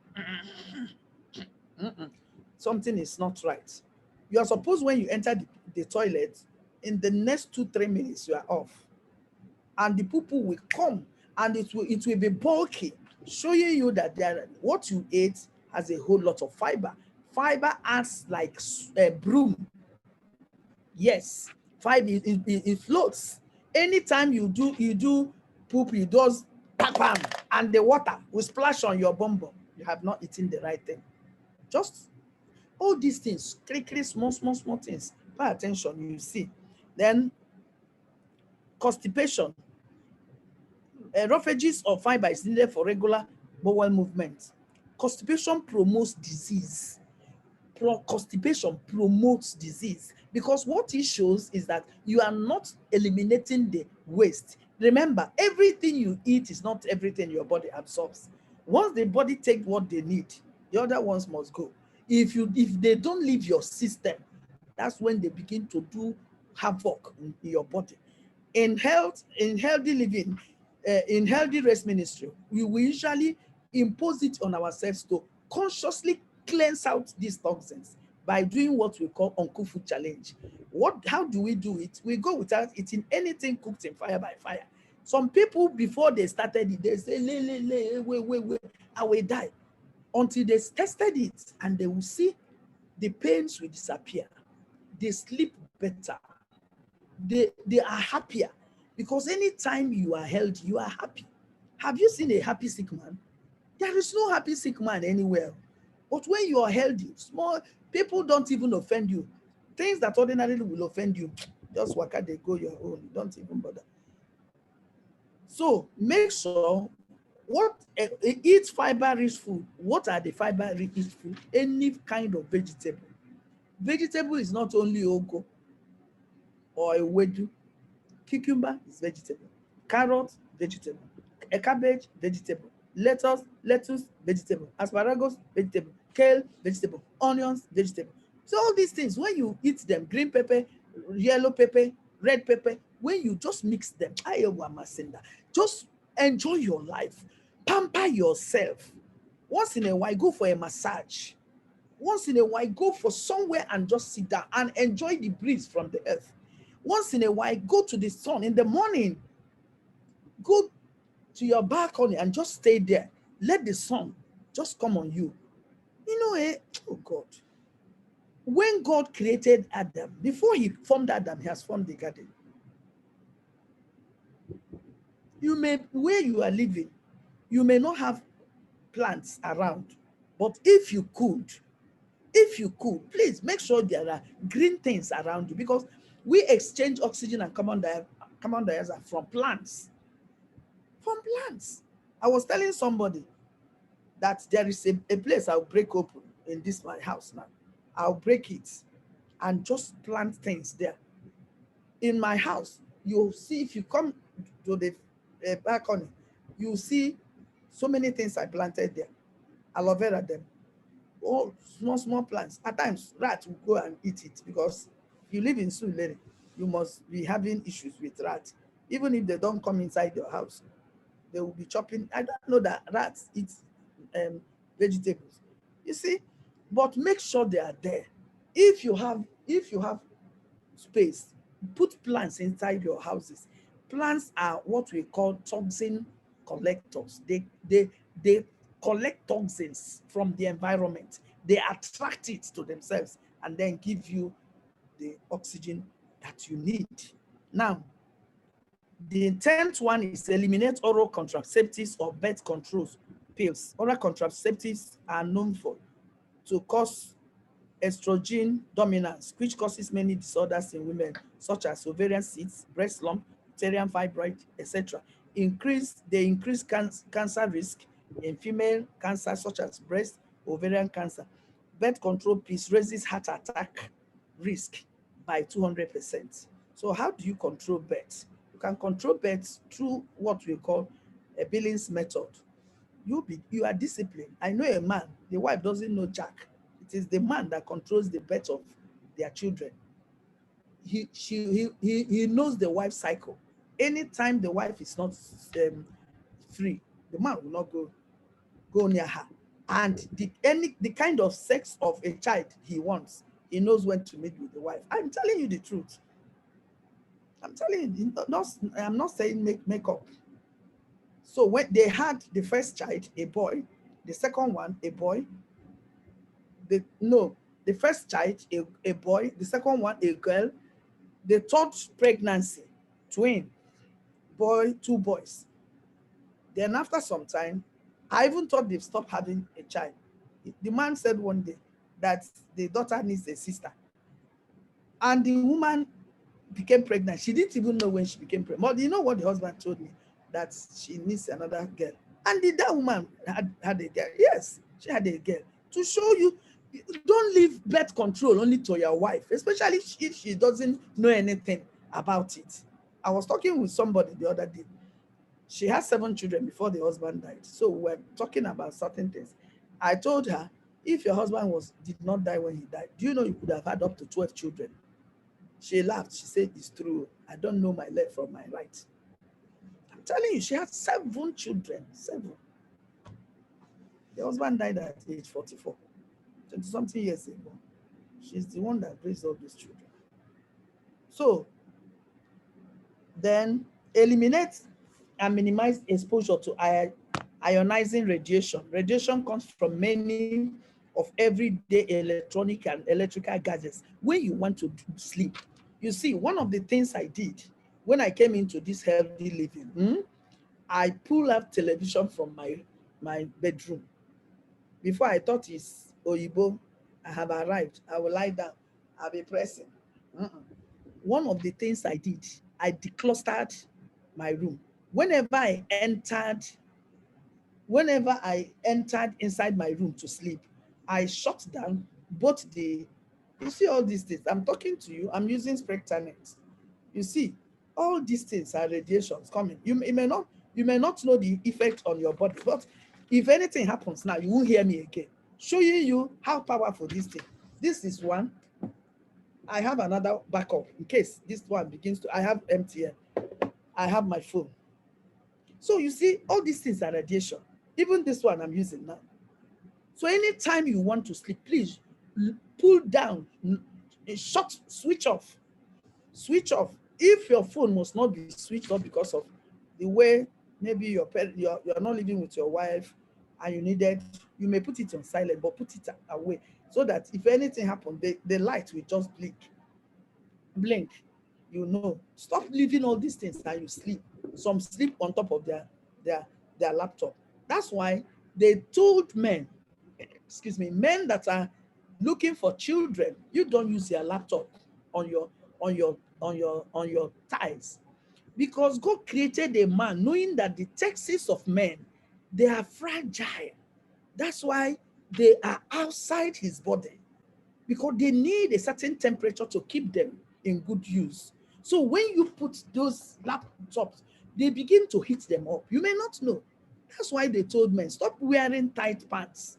something is not right. You are supposed, when you enter the toilet, in the next 2 3 minutes you are off, and the poo will come, and it will be bulky, showing you that what you ate has a whole lot of fiber. Fiber acts like a broom. Yes, fiber, it floats. Anytime you do poop, you does tap am, and the water will splash on your bum bum. You have not eaten the right thing. Just all these things, crickly, small things. Pay attention, you see. Then constipation. Roughages of fiber is needed for regular bowel movement. Constipation promotes disease. Constipation promotes disease, because what it shows is that you are not eliminating the waste. Remember, everything you eat is not everything your body absorbs. Once the body take what they need, the other ones must go. If they don't leave your system, that's when they begin to do havoc in your body. In healthy living, in healthy rest ministry, we will usually impose it on ourselves to consciously cleanse out these toxins by doing what we call Uncle Food Challenge. How do we do it? We go without eating anything cooked in fire by fire. Some people, before they started it, they say, wait, I will die. Until they tested it, and they will see the pains will disappear. They sleep better. They are happier, because anytime you are healthy, you are happy. Have you seen a happy sick man? There is no happy sick man anywhere. But when you are healthy, small people don't even offend you. Things that ordinarily will offend you, just waka they go your own. Don't even bother. So make sure eat fiber rich food. What are the fiber rich food? Any kind of vegetable. Vegetable is not only ogo or ewedu. Cucumber is vegetable. Carrot, vegetable. A cabbage, vegetable. Lettuce, vegetable. Asparagus, vegetable. Kale, vegetable. Onions, vegetable. So all these things, when you eat them, green pepper, yellow pepper, red pepper, when you just mix them, just enjoy your life. Pamper yourself. Once in a while, go for a massage. Once in a while, go for somewhere and just sit down and enjoy the breeze from the earth. Once in a while, go to the sun in the morning. Go to your balcony and just stay there. Let the sun just come on you. Oh God. When God created Adam, before he formed Adam, he has formed the garden. Where you are living, you may not have plants around, but if you could, please make sure there are green things around you, because we exchange oxygen and carbon dioxide from plants. From plants. I was telling somebody that there is a place I'll break open in this my house now. I'll break it and just plant things there. In my house, you'll see, if you come to the balcony, you'll see so many things I planted there. Aloe vera them. All small plants. At times, rats will go and eat it, because you live in Sulere, you must be having issues with rats. Even if they don't come inside your house, they will be chopping. I don't know that rats eat um, vegetables. You see, but make sure they are there. If you have space, put plants inside your houses. Plants are what we call toxin collectors. They collect toxins from the environment. They attract it to themselves and then give you the oxygen that you need. Now, the 10th one is eliminate oral contraceptives or birth controls pills. Oral contraceptives are known to cause estrogen dominance, which causes many disorders in women, such as ovarian cysts, breast lump, uterine fibroid, etc. They increase cancer risk in female cancer, such as breast, ovarian cancer. Birth control pills raises heart attack risk by 200%. So how do you control birth? You can control birth through what we call a Billings method. You are disciplined. I know a man, the wife doesn't know Jack. It is the man that controls the birth of their children. he knows the wife's cycle. Anytime the wife is not free, the man will not go near her. And the kind of sex of a child he wants, he knows when to meet with the wife. I'm telling you the truth. I'm telling you, I'm not saying make up. So when they had the first child, a boy, the second one, a boy, the first child, a boy, the second one, a girl, the third pregnancy, twin, boy, two boys. Then after some time, I even thought they've stopped having a child. The man said one day that the daughter needs a sister. And the woman became pregnant. She didn't even know when she became pregnant. But you know what the husband told me? That she needs another girl. And that woman had a girl. Yes, she had a girl. To show you, don't leave birth control only to your wife, especially if she doesn't know anything about it. I was talking with somebody the other day. She had 7 children before the husband died. So we're talking about certain things. I told her, if your husband did not die when he died, do you know you could have had up to 12 children? She laughed. She said, it's true. I don't know my left from my right. I'm telling you, she had 7 children. 7. The husband died at age 44, 20-something years ago. She's the one that raised all these children. So then eliminate and minimize exposure to ionizing radiation. Radiation comes from many of everyday electronic and electrical gadgets when you want to sleep. You see, one of the things I did when I came into this healthy living, I pull out television from my bedroom. Before I thought it's Oyibo, I have arrived. I will lie down. I'll be pressing. One of the things I did, I declustered my room. Whenever I entered, whenever I entered inside my room to sleep, I shut down both you see all these things. I'm talking to you, I'm using Spectre net. You see, all these things are radiations coming. You may not know the effect on your body, but if anything happens now, you won't hear me again. Showing you how powerful this thing. This is one. I have another backup in case this one begins to. I have MTN. I have my phone. So you see, all these things are radiation. Even this one I'm using now. So anytime you want to sleep, please pull down, shut, switch off. Switch off. If your phone must not be switched off because of the way maybe you're not living with your wife and you may put it on silent, but put it away so that if anything happens, the light will just blink. You know, stop leaving all these things and you sleep. Some sleep on top of their laptop. That's why they told men, excuse me, men that are looking for children, you don't use your laptop on your thighs, because God created a man knowing that the texts of men, they are fragile. That's why they are outside his body, because they need a certain temperature to keep them in good use. So when you put those laptops, they begin to heat them up. You may not know. That's why they told men, stop wearing tight pants.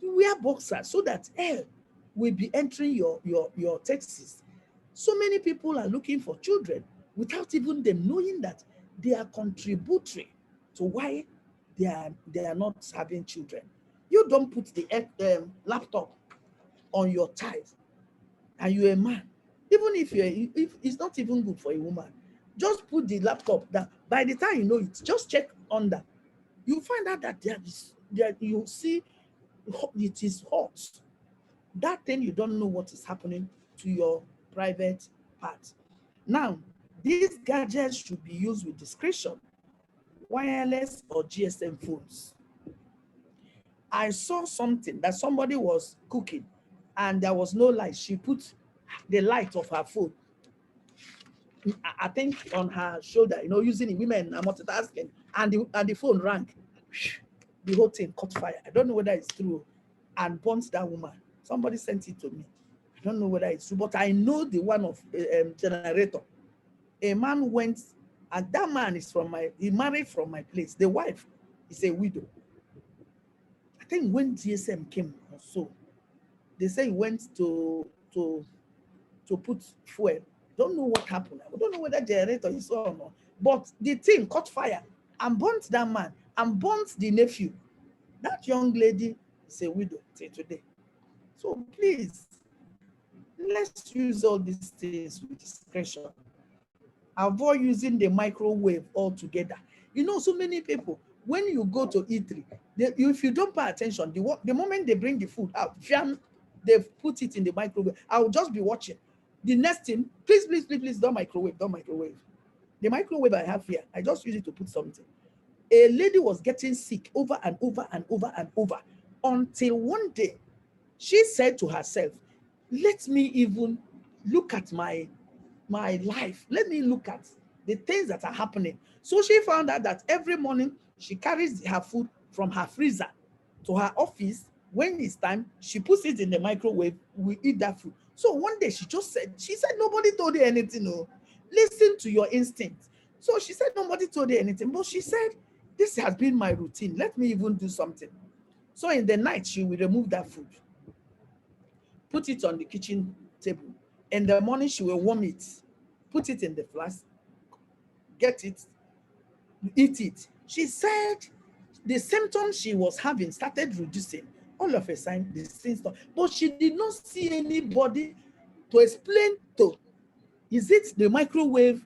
You wear boxers so that air will be entering your testes. So many people are looking for children without even them knowing that they are contributory to why they are not having children. You don't put the laptop on your thighs and you're a man. Even if it's not even good for a woman, just put the laptop down. By the time you know it, just check under. You find out that you see it is hot. That thing, you don't know what is happening to your private part. Now, these gadgets should be used with discretion, wireless or GSM phones. I saw something that somebody was cooking and there was no light. She put the light of her phone, I think, on her shoulder, using it. Women are multitasking, and the phone rang. The whole thing caught fire. I don't know whether it's true, and burnt that woman. Somebody sent it to me. I don't know whether it's true, but I know the one of generator. A man went, and that man is he married from my place. The wife is a widow. I think when GSM came or so, they say he went to put fuel Don't know what happened. I don't know whether generator is on or not. But the thing caught fire and burnt that man and burnt the nephew. That young lady is a widow till today. So please, let's use all these things with discretion. Avoid using the microwave altogether. You know, so many people, when you go to eatery, if you don't pay attention, the moment they bring the food out, they've put it in the microwave. I'll just be watching. The next thing, please, please, please, please, don't microwave, don't microwave. The microwave I have here, I just use it to put something. A lady was getting sick over and over and over and over until one day she said to herself, let me even look at my life. Let me look at the things that are happening. So she found out that every morning she carries her food from her freezer to her office. When it's time, she puts it in the microwave. We eat that food. So one day she said, nobody told her anything. No, listen to your instinct. So she said, nobody told her anything. But she said, this has been my routine. Let me even do something. So in the night, she will remove that food, put it on the kitchen table. In the morning, she will warm it, put it in the flask, get it, eat it. She said the symptoms she was having started reducing. All of a sudden, the symptoms. But she did not see anybody to explain to. Is it the microwave?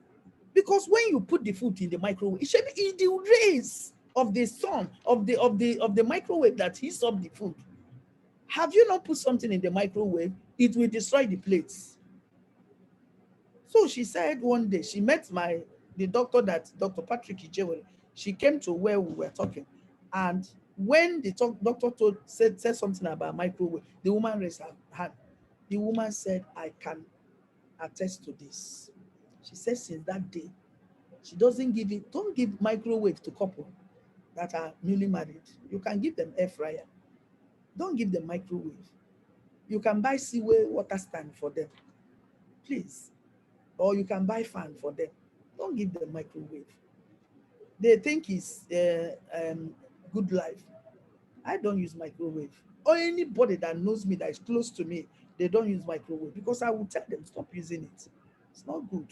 Because when you put the food in the microwave, it should be in the rays of the sun, of the microwave that heats up the food. Have you not put something in the microwave? It will destroy the plates. So she said one day she met the doctor, that Dr. Patrick Ijewere. She came to where we were talking, and when the doctor said something about microwave, the woman raised her hand. The woman said, I can attest to this. She said since that day, she don't give microwave to couple that are newly married. You can give them air fryer. Don't give them microwave. You can buy seaway water stand for them, please. Or you can buy fan for them. Don't give them microwave. They think it's good life. I don't use microwave. Or anybody that knows me, that is close to me, they don't use microwave, because I will tell them, stop using it. It's not good.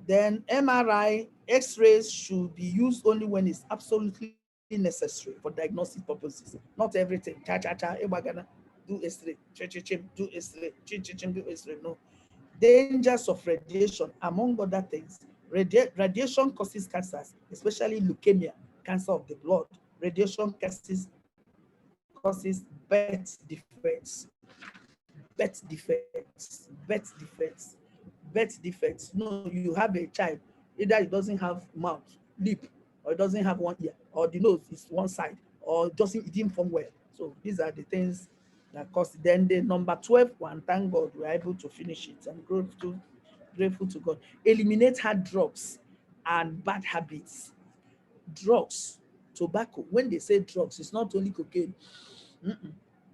Then MRI, X-rays should be used only when it's absolutely necessary for diagnostic purposes. Not everything. Cha cha cha, do X-ray, do X-ray, do X-ray. No. Dangers of radiation, among other things. Radiation causes cancers, especially leukemia, cancer of the blood. Radiation causes birth defects. Birth defects. No, you have a child, either it doesn't have mouth, lip, or it doesn't have one ear, or the nose is one side, or it didn't form well. So these are the things that cause. Then the number 12 one, thank God we're able to finish it. I'm grateful to God. Eliminate hard drugs and bad habits. Drugs, tobacco. When they say drugs, it's not only cocaine. Mm-mm.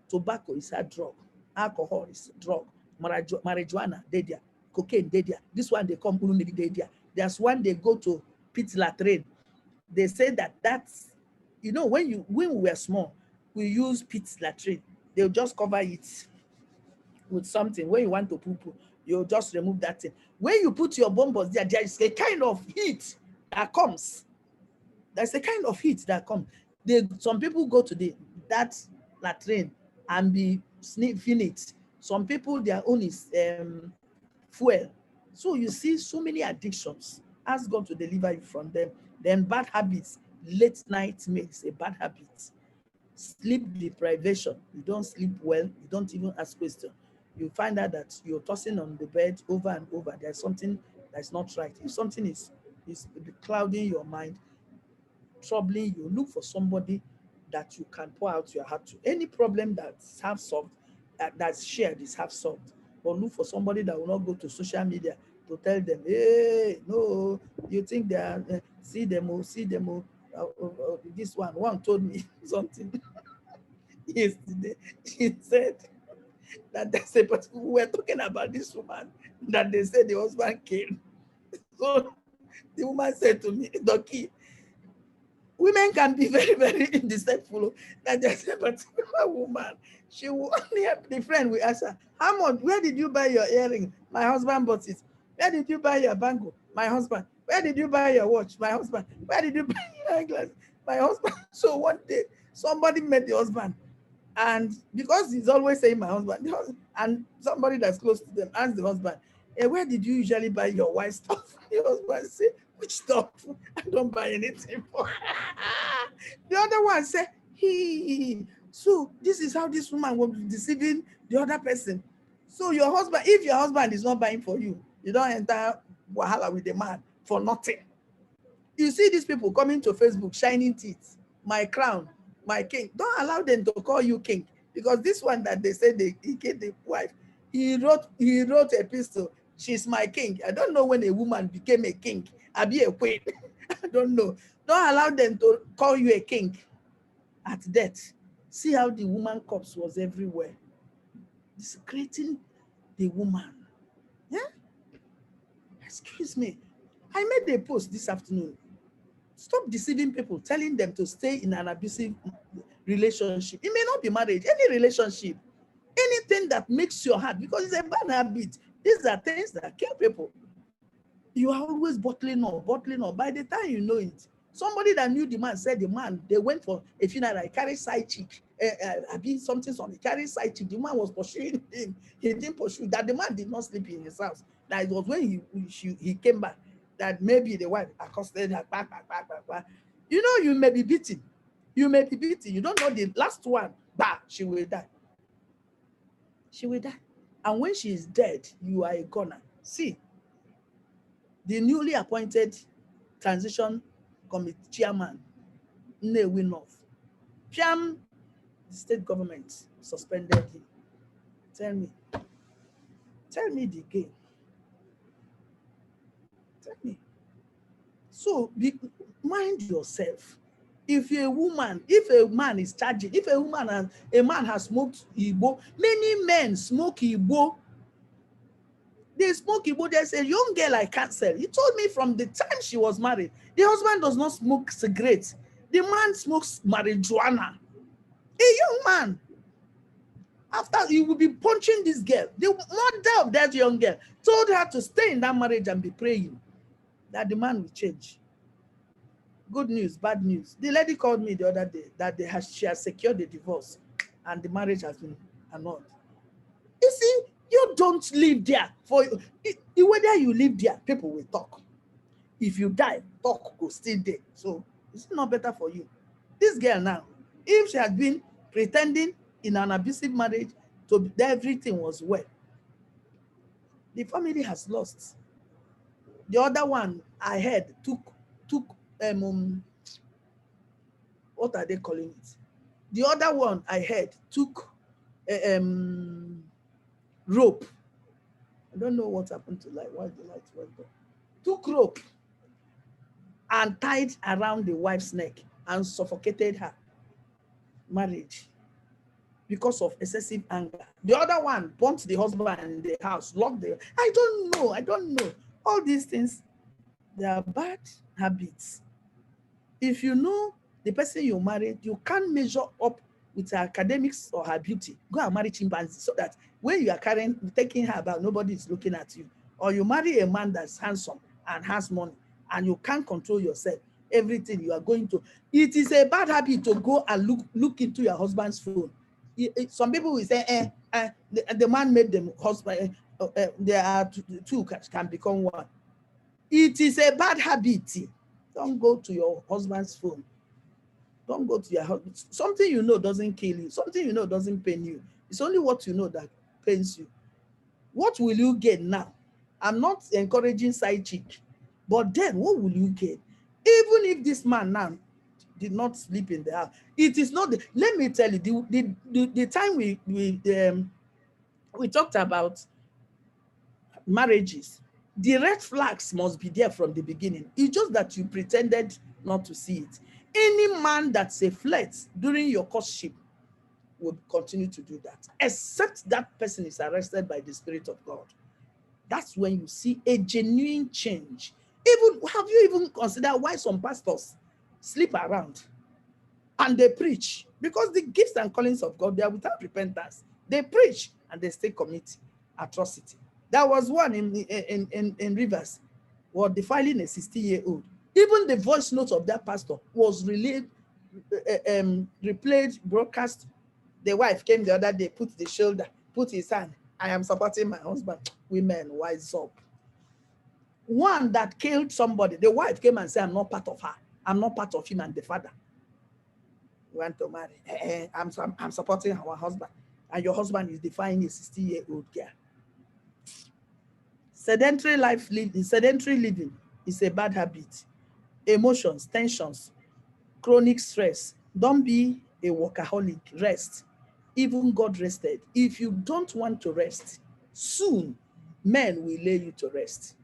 Tobacco is a drug. Alcohol is a drug. Marijuana, they there. Cocaine, they there. This one they come, they there. There's one they go to pit latrine. They say that's, when we were small, we use pit latrine. They'll just cover it with something. When you want to poo, you'll just remove that thing. When you put your bombs there, there is a kind of heat that comes. There's a kind of heat that comes. Some people go to that latrine and be sniffing it. Some people, their own is fuel. So you see so many addictions. Ask God to deliver you from them. Then bad habits. Late night makes a bad habit. Sleep deprivation. You don't sleep well. You don't even ask questions. You find out that you're tossing on the bed over and over. There's something that's not right. If something is clouding your mind, troubling you, look for somebody that you can pour out your heart to. Any problem that's half solved, that's shared, is half solved. But look for somebody that will not go to social media to tell them, hey, no, you think they are, see them. This one told me something yesterday. She said that we were talking about this woman that they said the husband came. So the woman said to me, Doki, women can be very, very deceitful. That there's a particular woman, she will only help the friend. We ask her, how much? Where did you buy your earring? My husband bought it. Where did you buy your bangle? My husband. Where did you buy your watch? My husband. Where did you buy your eyeglass? My husband. So one day, somebody met the husband, and because he's always saying my husband, and somebody that's close to them asked the husband, where did you usually buy your white stuff? The husband said, which stuff? I don't buy anything for. The other one said, so this is how this woman was deceiving the other person. So your husband, if your husband is not buying for you, you don't enter wahala with the man for nothing. You see these people coming to Facebook, shining teeth, my crown, my king. Don't allow them to call you king, because this one that they said he killed the wife, he wrote a epistle. She's my king. I don't know when a woman became a king. I be a queen. I don't know. Don't allow them to call you a king at death. See how the woman corpse was everywhere. Discreting the woman. Yeah? Excuse me. I made a post this afternoon. Stop deceiving people, telling them to stay in an abusive relationship. It may not be marriage, any relationship. Anything that makes your heart, because it's a bad habit. These are things that kill people. You are always bottling up, bottling up. By the time you know it, somebody that knew the man said the man, they went for a funeral, he carried side chick. Something, he carried side chick. The man was pursuing him. He didn't pursue that. The man did not sleep in his house. That it was when he came back that maybe the wife accosted her. You know, you may be beaten. You may be beaten. You don't know the last one. Bah, she will die. She will die. And when she is dead, you are a goner. See, the newly appointed transition committee chairman, Nnewi North, the state government suspended him. Tell me the game. Tell me. So mind yourself. If a man is charging, if a man has smoked Igbo, many men smoke Igbo. They smoke Igbo. There's a young girl I can't sell. He told me from the time she was married, the husband does not smoke cigarettes. The man smokes marijuana. A young man. After he will be punching this girl. The mother of that young girl told her to stay in that marriage and be praying that the man will change. Good news, bad news. The lady called me the other day that she has secured the divorce and the marriage has been annulled. You see, you don't live there. Whether you live there, people will talk. If you die, talk will still there. So it's not better for you. This girl now, if she had been pretending in an abusive marriage to everything was well, the family has lost. The other one I heard took what are they calling it? The other one I heard took rope. I don't know what happened to light. Why the light went off? Took rope and tied around the wife's neck and suffocated her marriage because of excessive anger. The other one burnt the husband in the house, locked the. I don't know. All these things, they are bad habits. If you know the person you married, you can't measure up with her academics or her beauty. Go and marry chimpanzee so that when you are taking her about, nobody is looking at you. Or you marry a man that's handsome and has money and you can't control yourself. Everything you are going to. It is a bad habit to go and look into your husband's phone. Some people will say, the man made them husband. There are two can become one. It is a bad habit. Don't go to your husband's phone. Don't go to your husband. Something you know doesn't kill you. Something you know doesn't pain you. It's only what you know that pains you. What will you get now? I'm not encouraging side chick, but then what will you get? Even if this man now did not sleep in the house, it is not. Let me tell you, the time we talked about marriages, the red flags must be there from the beginning. It's just that you pretended not to see it. Any man that's a flirt during your courtship will continue to do that, except that person is arrested by the Spirit of God. That's when you see a genuine change. Have you even considered why some pastors sleep around, and they preach, because the gifts and callings of God, they are without repentance. They preach and they still commit atrocity. There was one in Rivers, was defiling a 60-year-old. Even the voice note of that pastor was relayed, replayed, broadcast. The wife came the other day, put the shoulder, put his hand. I am supporting my husband. Women, wise up. One that killed somebody, the wife came and said, I'm not part of her. I'm not part of him and the father. You want to marry? I'm supporting our husband. And your husband is defying a 60-year-old girl. Sedentary living is a bad habit. Emotions, tensions, chronic stress. Don't be a workaholic. Rest. Even God rested. If you don't want to rest, soon men will lay you to rest.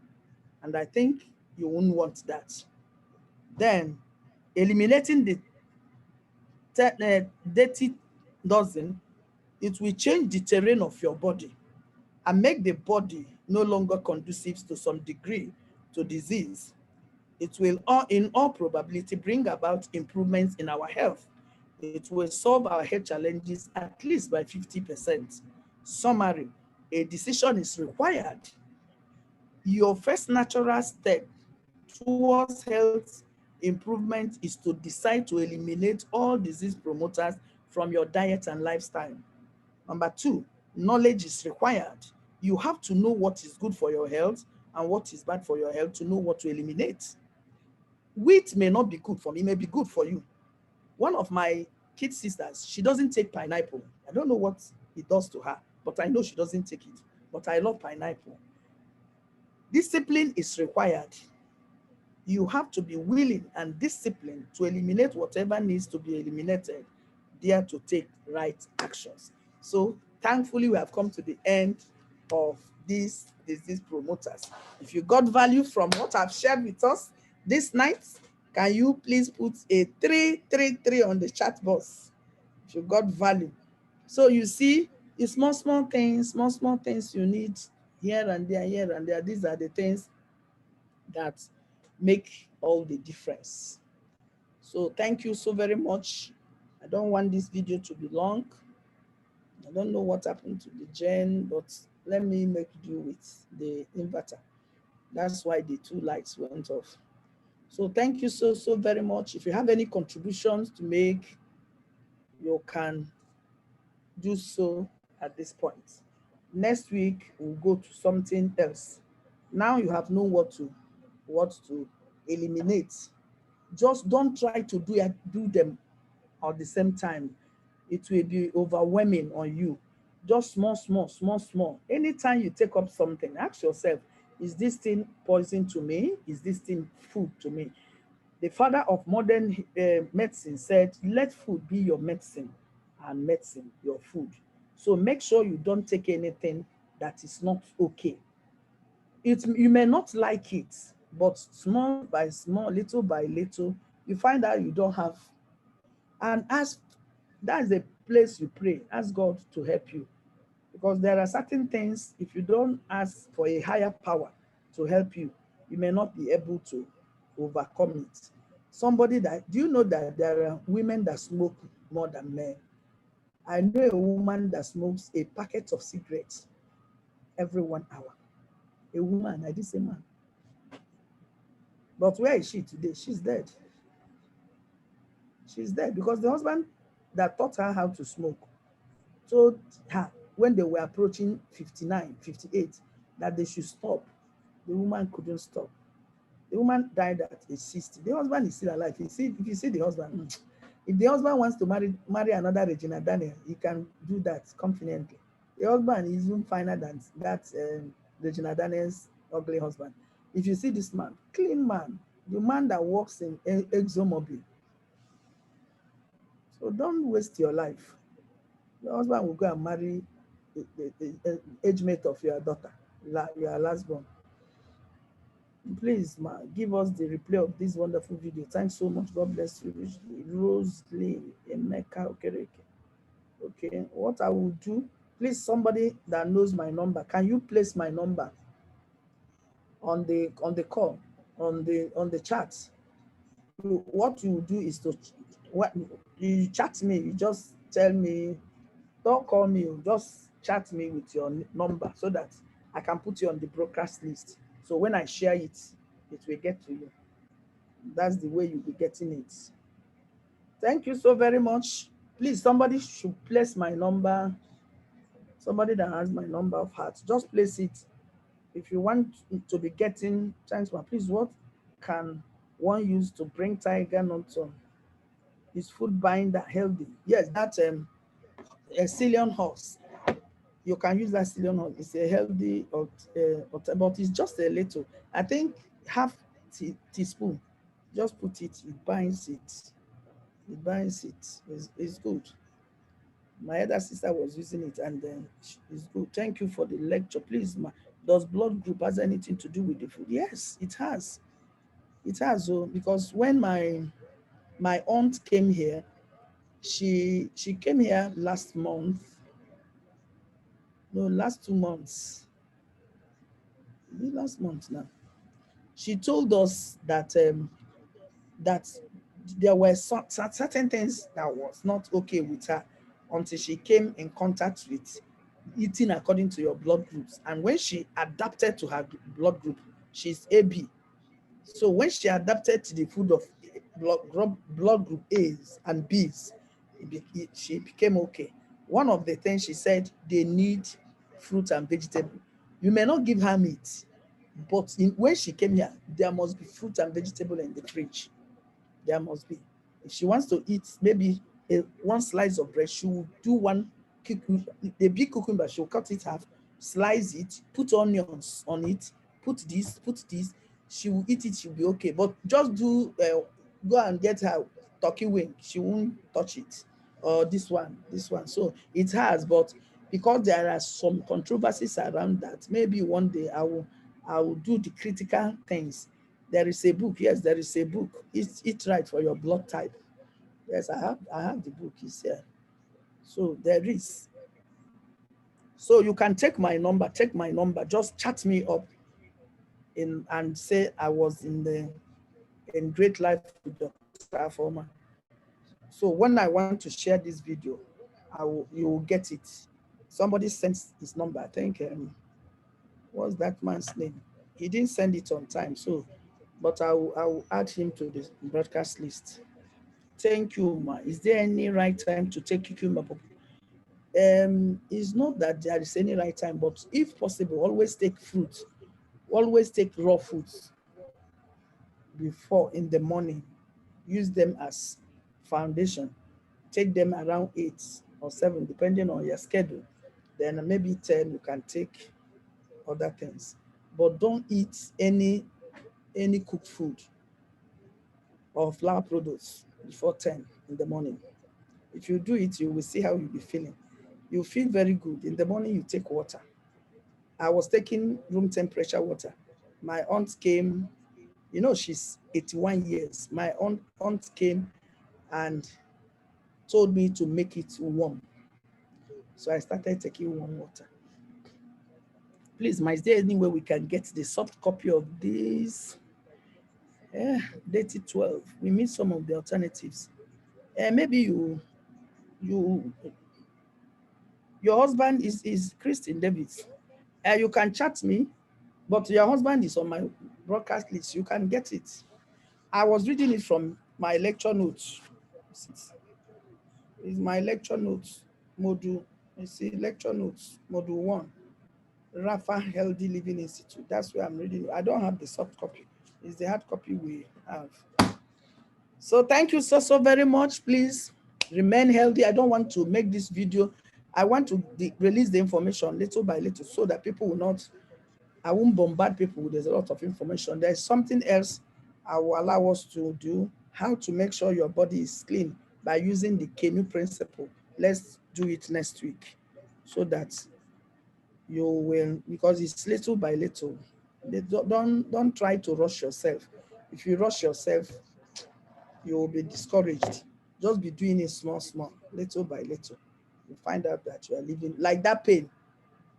And I think you won't want that. Then, eliminating the dirty dozen, it will change the terrain of your body and make the body no longer conducive to some degree to disease. It will, in all probability, bring about improvements in our health. It will solve our health challenges at least by 50%. Summary, a decision is required. Your first natural step towards health improvement is to decide to eliminate all disease promoters from your diet and lifestyle. Number two, knowledge is required. You have to know what is good for your health and what is bad for your health to know what to eliminate. Wheat may not be good for me, it may be good for you. One of my kid sisters, she doesn't take pineapple. I don't know what it does to her, but I know she doesn't take it. But I love pineapple. Discipline is required. You have to be willing and disciplined to eliminate whatever needs to be eliminated, there to take right actions. So thankfully, we have come to the end of these disease promoters. If you got value from what I've shared with us this night, can you please put a 333 on the chat box if you got value? So you see, it's small things you need here and there, here and there. These are the things that make all the difference. So thank you so very much. I don't want this video to be long. I don't know what happened to the gen, but let me make do with the inverter. That's why the two lights went off. So thank you so very much. If you have any contributions to make, you can do so at this point. Next week, we'll go to something else. Now you have known what to eliminate. Just don't try to do them at the same time. It will be overwhelming on you. Just small. Anytime you take up something, ask yourself, is this thing poison to me? Is this thing food to me? The father of modern medicine said, let food be your medicine and medicine your food. So make sure you don't take anything that is not okay. You may not like it, but small by small, little by little, you find out you don't have. And that's the place you pray. Ask God to help you. Because there are certain things, if you don't ask for a higher power to help you, you may not be able to overcome it. Do you know that there are women that smoke more than men? I know a woman that smokes a packet of cigarettes every 1 hour. A woman, I did say man. But where is she today? She's dead. She's dead because the husband that taught her how to smoke told her when they were approaching 59, 58, that they should stop. The woman couldn't stop. The woman died at age 60. The husband is still alive. If you see the husband, if the husband wants to marry another Regina Daniel, he can do that confidently. The husband is even finer than that Regina Daniel's ugly husband. If you see this man, clean man, the man that works in ExxonMobil. So don't waste your life. Your husband will go and marry the age mate of your daughter, your last born. Please, give us the replay of this wonderful video. Thanks so much. God bless you. Rosalie Emeka Okereke. Okay, what I will do, please, somebody that knows my number, can you place my number on the call, on the chat? what you do is to, what you chat me, you just tell me, don't call me, just chat me with your number so that I can put you on the broadcast list. So when I share it, it will get to you. That's the way you'll be getting it. Thank you so very much. Please, somebody should place my number. Somebody that has my number of heart, just place it. If you want to be getting, thanks, ma. Please, what can one use to bring tiger nuts on? Is food binder healthy? Yes, that's a Cillian horse. You can use that Cillian horse. It's a healthy, but it's just a little. I think half teaspoon. Just put it. It binds it. It binds it. It's good. My other sister was using it, and then it's good. Thank you for the lecture. Please, ma, does blood group has anything to do with the food? Yes, it has. It has. Oh, because when my aunt came here, she came here last month. No, last 2 months. Last month now. She told us that there were certain things that was not okay with her until she came in contact with eating according to your blood groups. And when she adapted to her blood group, she's AB. So when she adapted to the food of blood group A's and B's, she became okay. One of the things she said, they need fruit and vegetable. You may not give her meat, but when she came here, there must be fruit and vegetable in the fridge. There must be. If she wants to eat maybe one slice of bread, she will do one a big cucumber, she'll cut it half, slice it, put onions on it, put this. She will eat it, she'll be okay. But just go and get her turkey wing, she won't touch it. Or this one. So it has, but because there are some controversies around that, maybe one day I will do the critical things. There is a book. Yes, there is a book. It's right for your blood type. Yes, I have the book. It's here. So there is. So you can take my number. Take my number. Just chat me up and say I was in Great Life with Dr. Afoma. So when I want to share this video, you will get it. Somebody sends his number. I think what's that man's name? He didn't send it on time. So, but I will add him to the broadcast list. Thank you, ma. Is there any right time to take cucumber? It's not that there is any right time, but if possible, always take fruit. Always take raw foods before in the morning. Use them as foundation. Take them around 8 or 7, depending on your schedule. Then maybe 10, you can take other things. But don't eat any cooked food or flour products before 10 in the morning. If you do it, you will see how you'll be feeling. You feel very good. In the morning, you take water. I was taking room temperature water. My aunt came, she's 81 years. My aunt came and told me to make it warm. So I started taking warm water. Please, ma, is there any way we can get the soft copy of this? Dated 12. We need some of the alternatives. Maybe your husband is Christine Davis. You can chat me, but your husband is on my broadcast list. You can get it. I was reading it from my lecture notes. It's my lecture notes module. You see, lecture notes module 1, Rafa Healthy Living Institute. That's where I'm reading. I don't have the soft copy. It's the hard copy we have. So thank you so very much. Please remain healthy. I don't want to make this video. I want to release the information little by little so that people will not, I won't bombard people. There's a lot of information. There's something else I will allow us to do, how to make sure your body is clean by using the Canoe principle. Let's do it next week so that you will, because it's little by little. Don't try to rush yourself. If you rush yourself, you will be discouraged. Just be doing it small, little by little. You find out that you are living like that pain.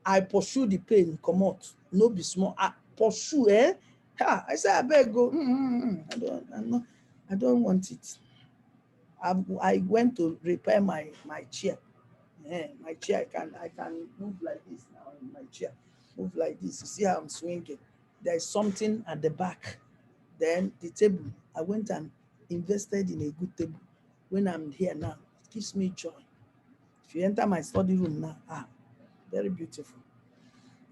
I pursue the pain, come out. No be small. I pursue, I say, I beg go. I don't know. I don't want it. I went to repair my chair. My chair, I can move like this now in my chair. Move like this. You see how I'm swinging? There is something at the back. Then the table, I went and invested in a good table. When I'm here now, it gives me joy. If you enter my study room now, very beautiful.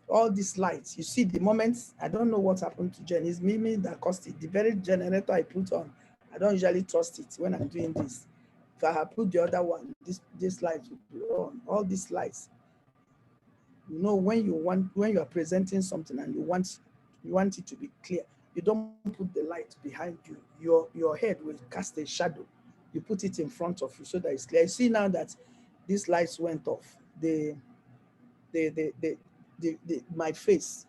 All these lights, you see the moments, I don't know what happened to Jen. It's me that caused it. The very generator I put on, I don't usually trust it when I'm doing this. If I had put the other one, this light would be on. All these lights, when you are presenting something and you want it to be clear, you don't put the light behind you. Your head will cast a shadow. You put it in front of you so that it's clear. You see now that these lights went off, my face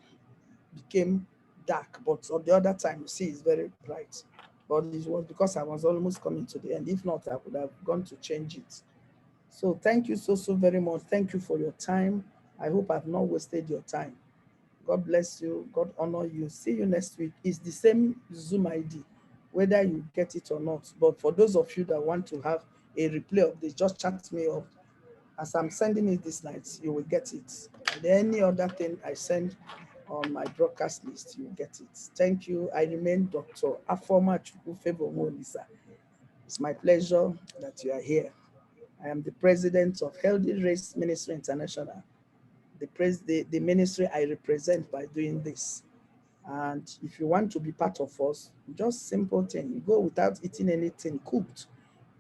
became dark, but on the other time, you see, it's very bright. But it was because I was almost coming to the end. If not, I would have gone to change it. So thank you so very much. Thank you for your time. I hope I've not wasted your time. God bless you. God honor you. See you next week. It's the same Zoom ID, whether you get it or not. But for those of you that want to have a replay of this, just chat me up. As I'm sending it this night, you will get it. And any other thing I send on my broadcast list, you will get it. Thank you. I remain Dr. Afoma Favour. It's my pleasure that you are here. I am the president of Healthy Race Ministry International, the ministry I represent by doing this. And if you want to be part of us, just simple thing. You go without eating anything cooked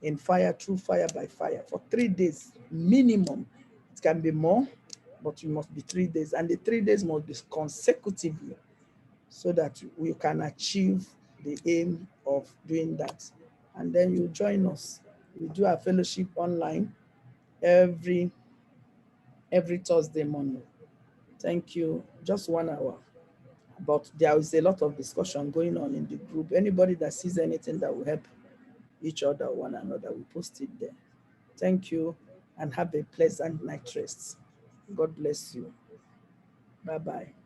in fire, through fire by fire for 3 days minimum. It can be more, but you must be 3 days. And the 3 days must be consecutively so that we can achieve the aim of doing that. And then you join us. We do our fellowship online every Thursday morning. Thank you. Just 1 hour. But there is a lot of discussion going on in the group. Anybody that sees anything that will help each other, one another, we post it there. Thank you and have a pleasant night rest. God bless you. Bye-bye.